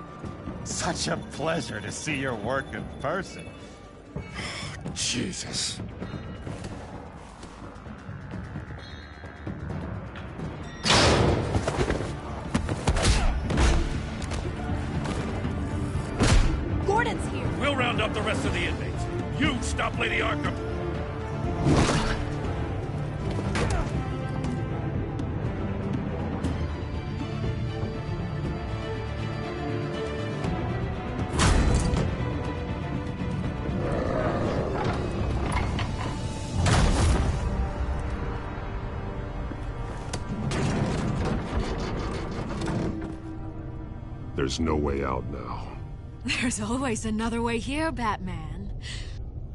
Such a pleasure to see your work in person. Jesus. stop the rest of the inmates. You stop Lady Arkham. There's no way out now. There's always another way here, Batman.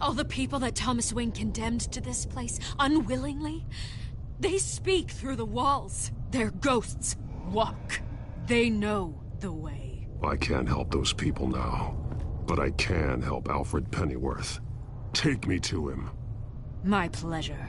All the people that Thomas Wayne condemned to this place unwillingly, they speak through the walls. Their ghosts walk. They know the way. I can't help those people now, but I can help Alfred Pennyworth. Take me to him. My pleasure.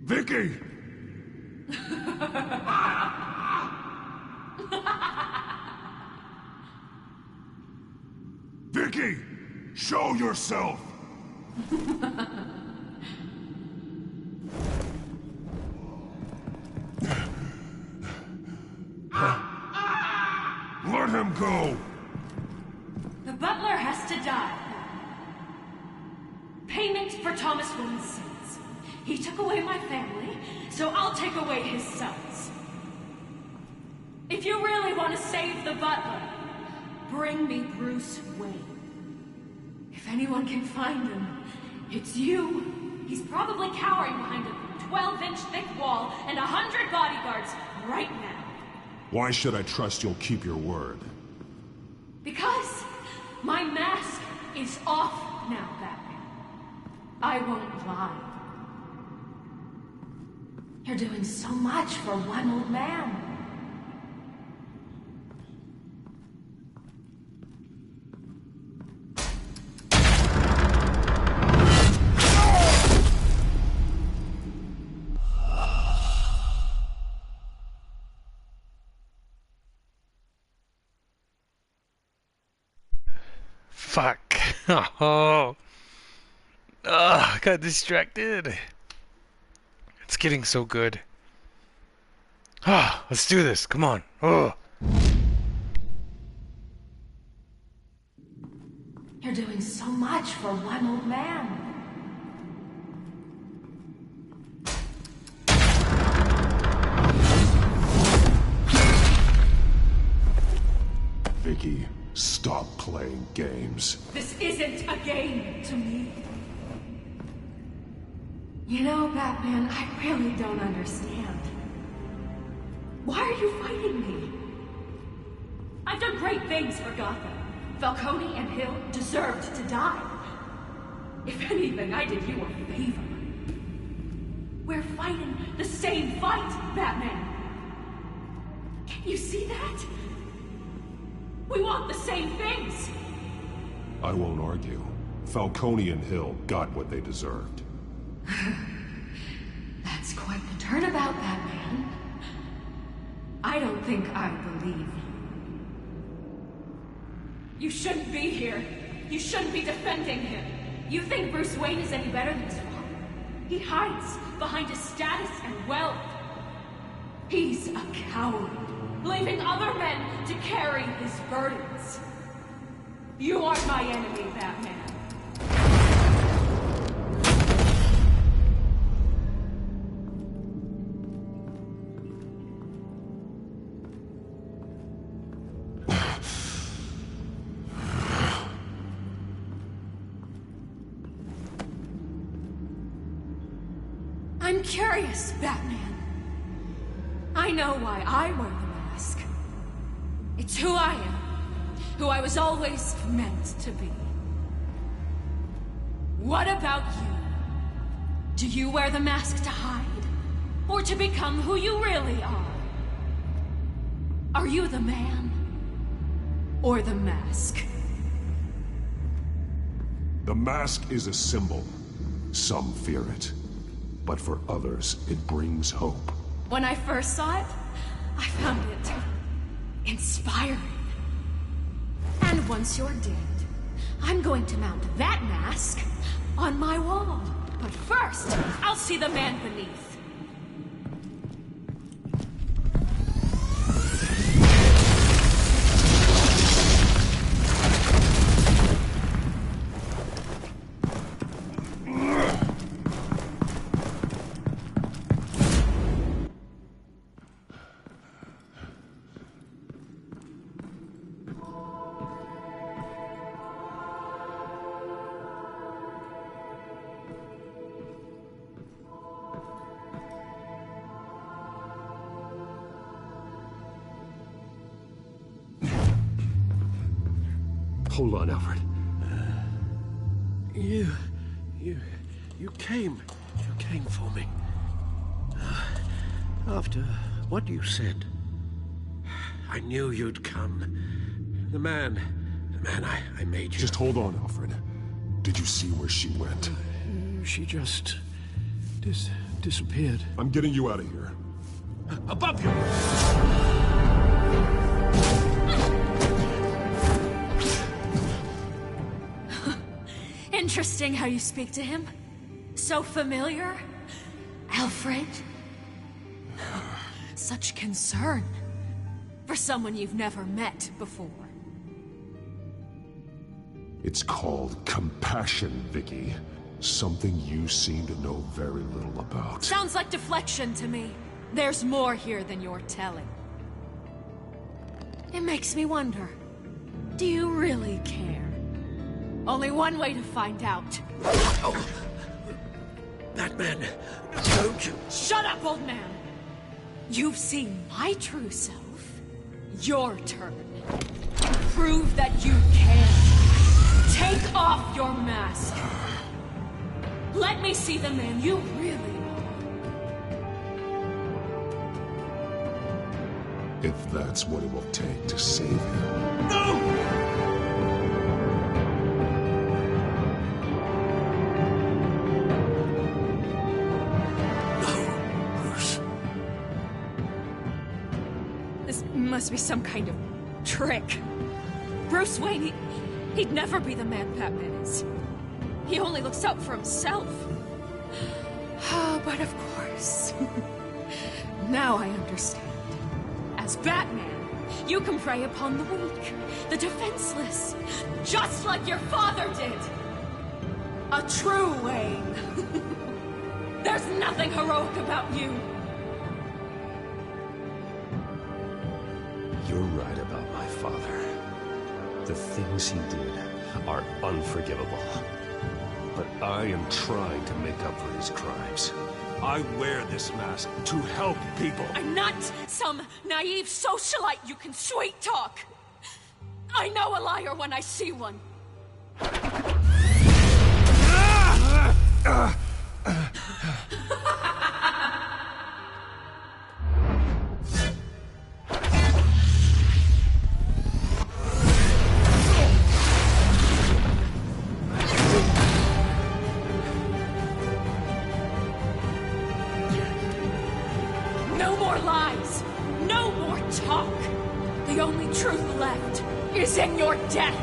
Vicky! Vicky! Show yourself! Let him go! The butler has to die. Payment for Thomas Wayne's sins. He took away my family, so I'll take away his sons. If you really want to save the butler, bring me Bruce Wayne. If anyone can find him, it's you. He's probably cowering behind a 12-inch thick wall and 100 bodyguards right now. Why should I trust you'll keep your word? Because my mask is off now, Batman. I won't lie. You're doing so much for one old man. Fuck. Oh. I got distracted. It's getting so good. Ah, let's do this. Come on. Oh. You're doing so much for one old man. Vicky, stop playing games. This isn't a game to me. You know, Batman, I really don't understand. Why are you fighting me? I've done great things for Gotham. Falcone and Hill deserved to die. If anything, I did you a favor. We're fighting the same fight, Batman. Can you see that? We want the same things. I won't argue. Falcone and Hill got what they deserved. That's quite the turnabout, Batman. I don't think I believe you. You shouldn't be here. You shouldn't be defending him. You think Bruce Wayne is any better than Swamp? He hides behind his status and wealth. He's a coward, leaving other men to carry his burdens. You aren't my enemy, Batman. I'm curious, Batman. I know why I wear the mask. It's who I am. Who I was always meant to be. What about you? Do you wear the mask to hide? Or to become who you really are? Are you the man? Or the mask? The mask is a symbol. Some fear it. But for others, it brings hope. When I first saw it, I found it inspiring. And once you're dead, I'm going to mount that mask on my wall. But first, I'll see the man beneath. Hold on, Alfred. You came for me. After what you said, I knew you'd come. The man I made you. Just hold on, Alfred. Did you see where she went? She just disappeared. I'm getting you out of here. Above you! Interesting how you speak to him. So familiar. Alfred. Such concern for someone you've never met before. It's called compassion, Vicky. Something you seem to know very little about. Sounds like deflection to me. There's more here than you're telling. It makes me wonder, do you really care? Only one way to find out. Oh. Batman, don't you... Shut up, old man! You've seen my true self. Your turn. Prove that you can. Take off your mask. Let me see the man you really are. If that's what it will take to save him. No! Must be some kind of trick. Bruce Wayne, he'd never be the man Batman is. He only looks out for himself. But of course. Now I understand. As Batman, you can prey upon the weak, the defenseless, just like your father did. A true Wayne. There's nothing heroic about you. You're right about my father. The things he did are unforgivable. But I am trying to make up for his crimes. I wear this mask to help people. I'm not some naive socialite you can sweet talk. I know a liar when I see one. No more lies. No more talk. The only truth left is in your death.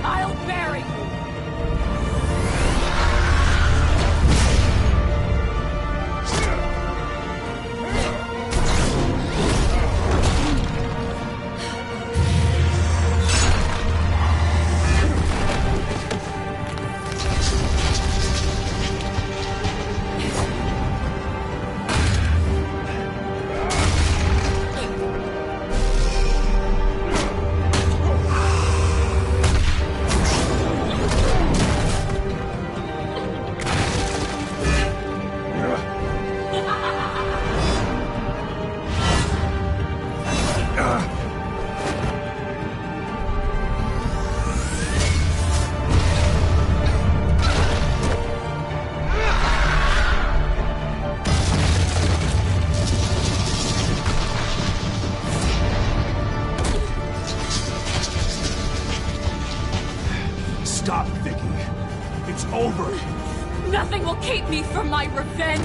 I'll bury you. over. Nothing will keep me from my revenge.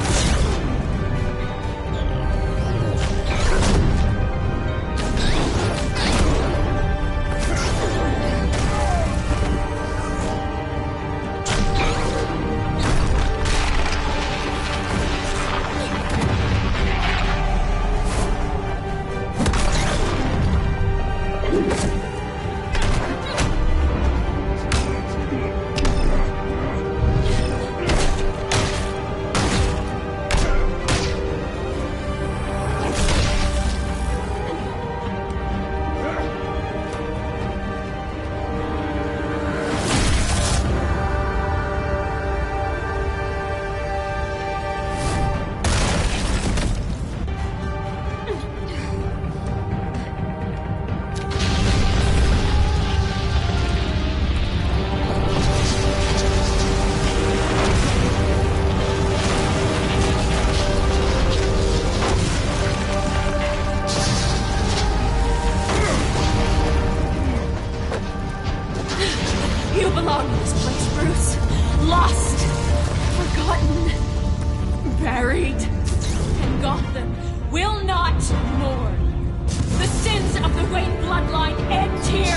You belong in this place, Bruce. Lost, forgotten, buried. And Gotham will not mourn. The sins of the Wayne bloodline end here.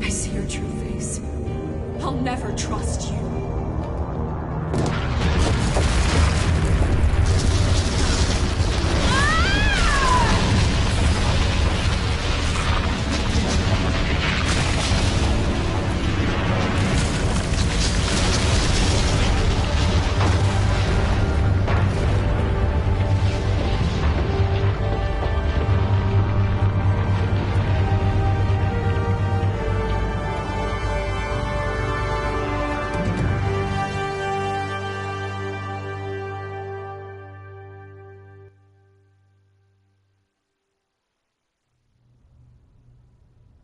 I see your true face. I'll never trust you.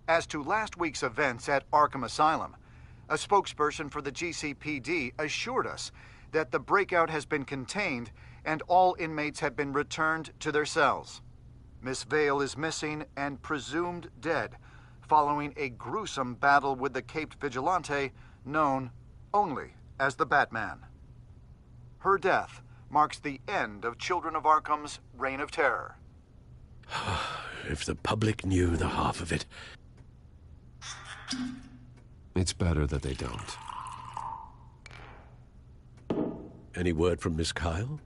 As to last week's events at Arkham Asylum, a spokesperson for the GCPD assured us that the breakout has been contained and all inmates have been returned to their cells. Miss Vale is missing and presumed dead following a gruesome battle with the caped vigilante known only as the Batman. Her death marks the end of Children of Arkham's reign of terror. If the public knew the half of it. It's better that they don't. Any word from Miss Kyle?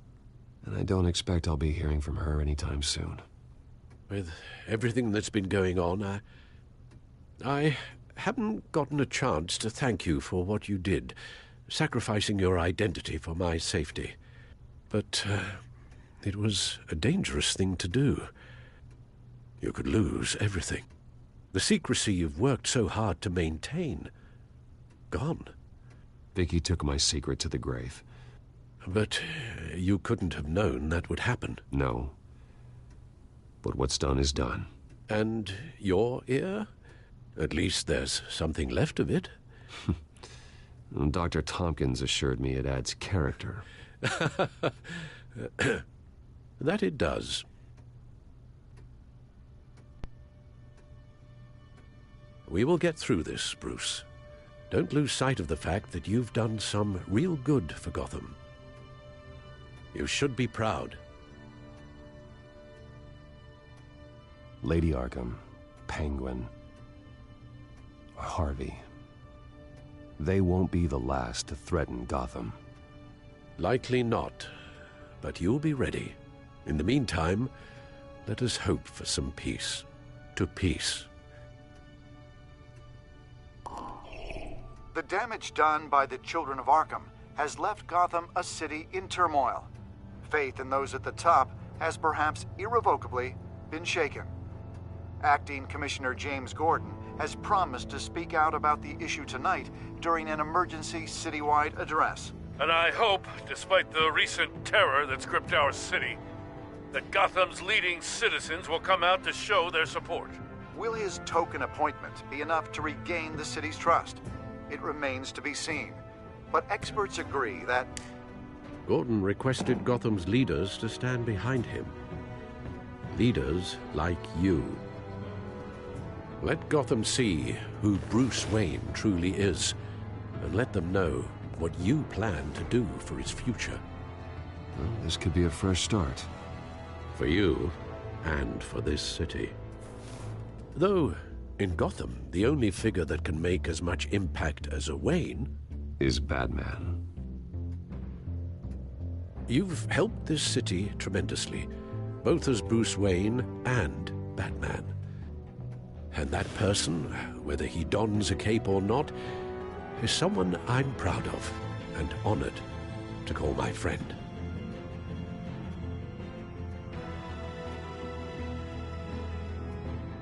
And I don't expect I'll be hearing from her anytime soon. With everything that's been going on, I haven't gotten a chance to thank you for what you did, sacrificing your identity for my safety. But it was a dangerous thing to do. You could lose everything. The secrecy you've worked so hard to maintain. Gone. Vicky took my secret to the grave. But you couldn't have known that would happen. No. But what's done is done. And your ear? At least there's something left of it. Dr. Tompkins assured me it adds character. That it does. We will get through this, Bruce. Don't lose sight of the fact that you've done some real good for Gotham. You should be proud. Lady Arkham, Penguin, Harvey. They won't be the last to threaten Gotham. Likely not, but you'll be ready. In the meantime, let us hope for some peace. To peace. The damage done by the Children of Arkham has left Gotham a city in turmoil. Faith in those at the top has perhaps irrevocably been shaken. Acting Commissioner James Gordon has promised to speak out about the issue tonight during an emergency citywide address. And I hope, despite the recent terror that's gripped our city, that Gotham's leading citizens will come out to show their support. Will his token appointment be enough to regain the city's trust? It remains to be seen. But experts agree that Gordon requested Gotham's leaders to stand behind him. Leaders like you. Let Gotham see who Bruce Wayne truly is, and let them know what you plan to do for his future. Well, this could be a fresh start. For you, and for this city. Though, in Gotham, the only figure that can make as much impact as a Wayne is Batman. You've helped this city tremendously, both as Bruce Wayne and Batman. And that person, whether he dons a cape or not, is someone I'm proud of and honored to call my friend.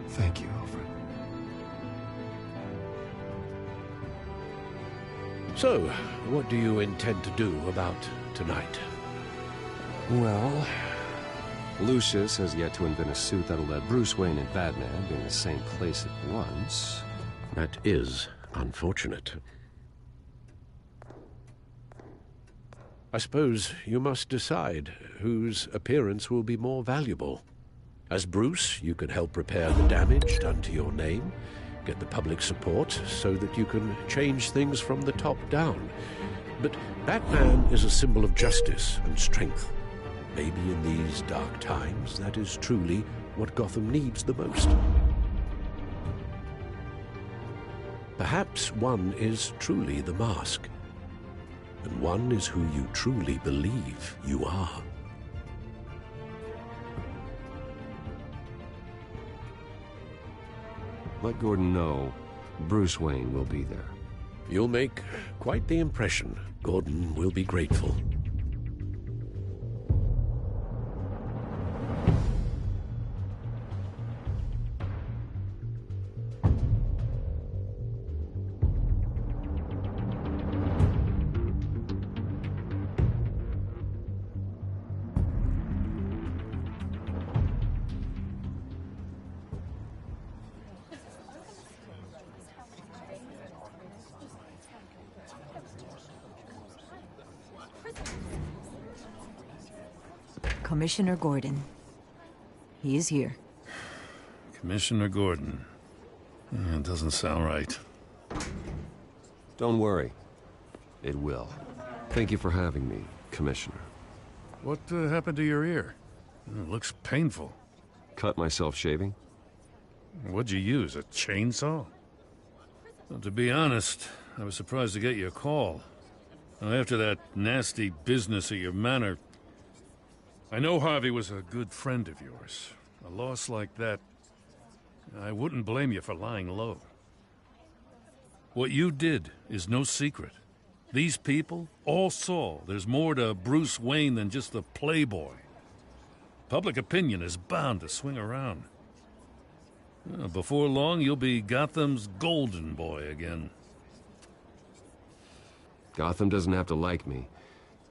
Thank you, Alfred. So, what do you intend to do about tonight? Well, Lucius has yet to invent a suit that'll let Bruce Wayne and Batman be in the same place at once. That is unfortunate. I suppose you must decide whose appearance will be more valuable. As Bruce, you can help repair the damage done to your name, get the public support so that you can change things from the top down. But Batman is a symbol of justice and strength. Maybe in these dark times, that is truly what Gotham needs the most. Perhaps one is truly the mask, and one is who you truly believe you are. Let Gordon know Bruce Wayne will be there. You'll make quite the impression. Gordon will be grateful. Commissioner Gordon. He is here. Commissioner Gordon. It doesn't sound right. Don't worry. It will. Thank you for having me, Commissioner. What happened to your ear? It looks painful. Cut myself shaving? What'd you use, a chainsaw? Well, to be honest, I was surprised to get your call. After that nasty business at your manor, I know Harvey was a good friend of yours. A loss like that, I wouldn't blame you for lying low. What you did is no secret. These people all saw there's more to Bruce Wayne than just the playboy. Public opinion is bound to swing around. Before long, you'll be Gotham's golden boy again. Gotham doesn't have to like me,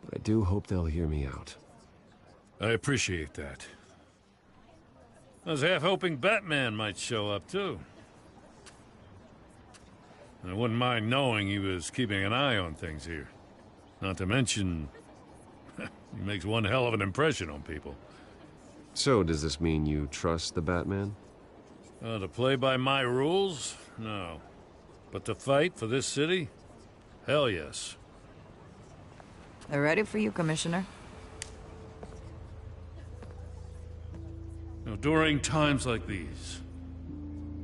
but I do hope they'll hear me out. I appreciate that. I was half hoping Batman might show up, too. I wouldn't mind knowing he was keeping an eye on things here. Not to mention, he makes one hell of an impression on people. So, does this mean you trust the Batman? To play by my rules? No. But to fight for this city? Hell yes. They're ready for you, Commissioner. During times like these,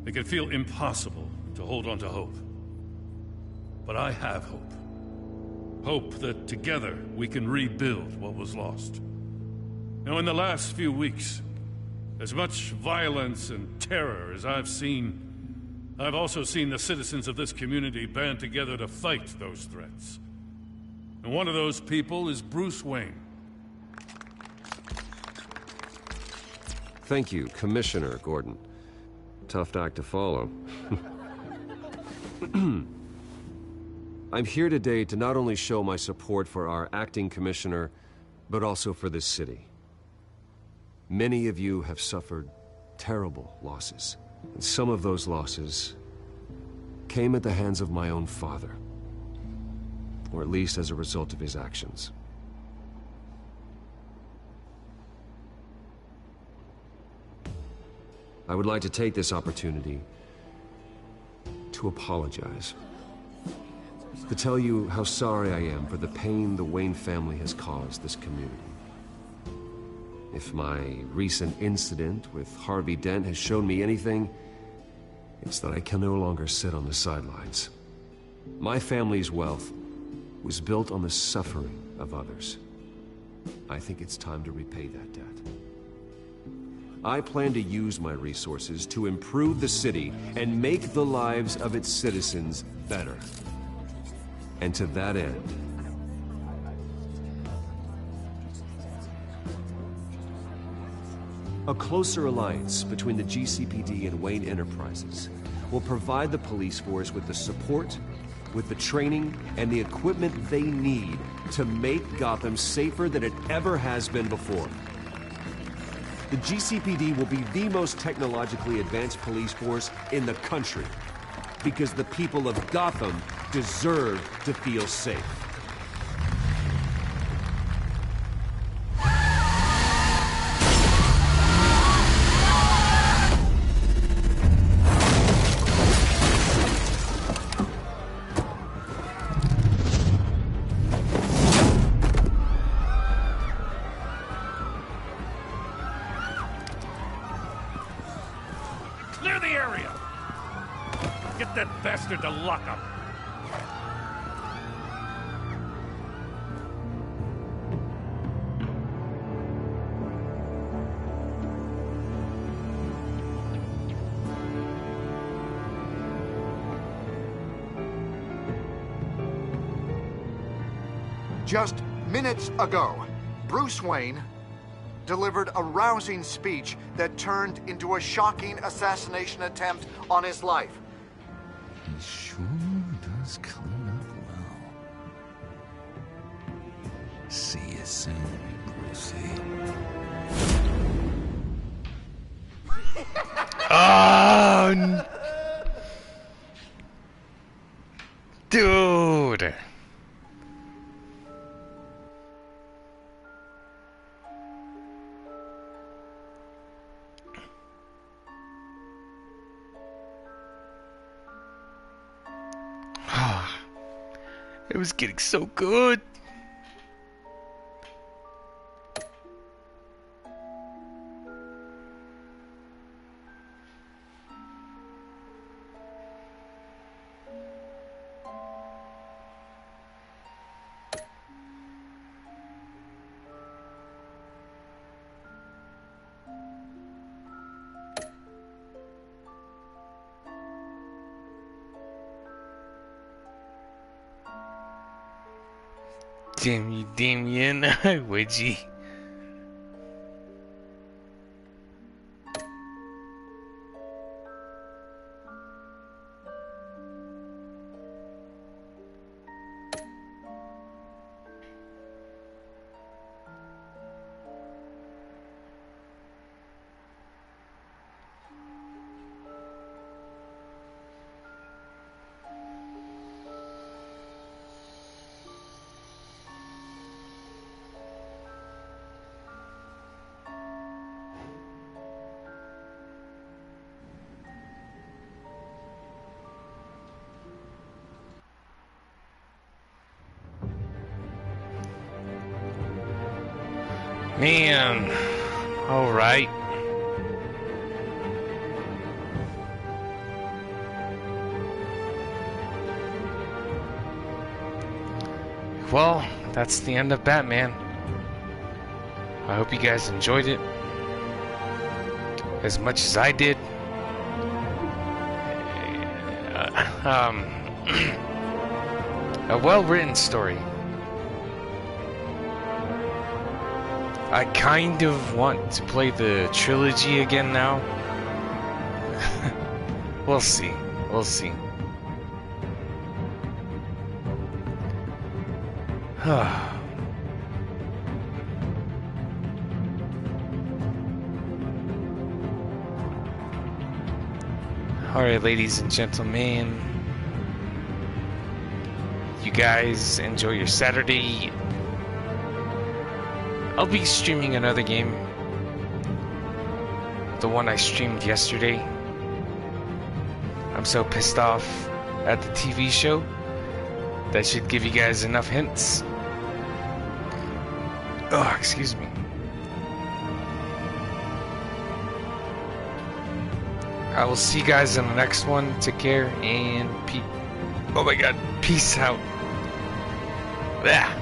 it can feel impossible to hold on to hope. But I have hope. Hope that together we can rebuild what was lost. In the last few weeks, as much violence and terror as I've seen, I've also seen the citizens of this community band together to fight those threats. And one of those people is Bruce Wayne. Thank you, Commissioner Gordon. Tough act to follow. I'm here today to not only show my support for our acting commissioner, but also for this city. Many of you have suffered terrible losses, and some of those losses came at the hands of my own father, or at least as a result of his actions. I would like to take this opportunity to apologize. To tell you how sorry I am for the pain the Wayne family has caused this community. If my recent incident with Harvey Dent has shown me anything, it's that I can no longer sit on the sidelines. My family's wealth was built on the suffering of others. I think it's time to repay that debt. I plan to use my resources to improve the city and make the lives of its citizens better. And to that end, a closer alliance between the GCPD and Wayne Enterprises will provide the police force with the support, with the training, and the equipment they need to make Gotham safer than it ever has been before. The GCPD will be the most technologically advanced police force in the country, because the people of Gotham deserve to feel safe. Clear the area! Get that bastard to lock up! Just minutes ago, Bruce Wayne delivered a rousing speech that turned into a shocking assassination attempt on his life. He sure does clean up well. See you soon, Brucey. Oh, dude. It was getting so good. Damn you, Damien. Wedgie. Man, all right. Well, that's the end of Batman. I hope you guys enjoyed it as much as I did. A well-written story. I kind of want to play the trilogy again now. We'll see. We'll see. Alright, ladies and gentlemen. You guys enjoy your Saturday. I'll be streaming another game. The one I streamed yesterday. I'm so pissed off at the TV show. That should give you guys enough hints. Oh, excuse me. I will see you guys in the next one. Take care and oh my god, peace out. Yeah.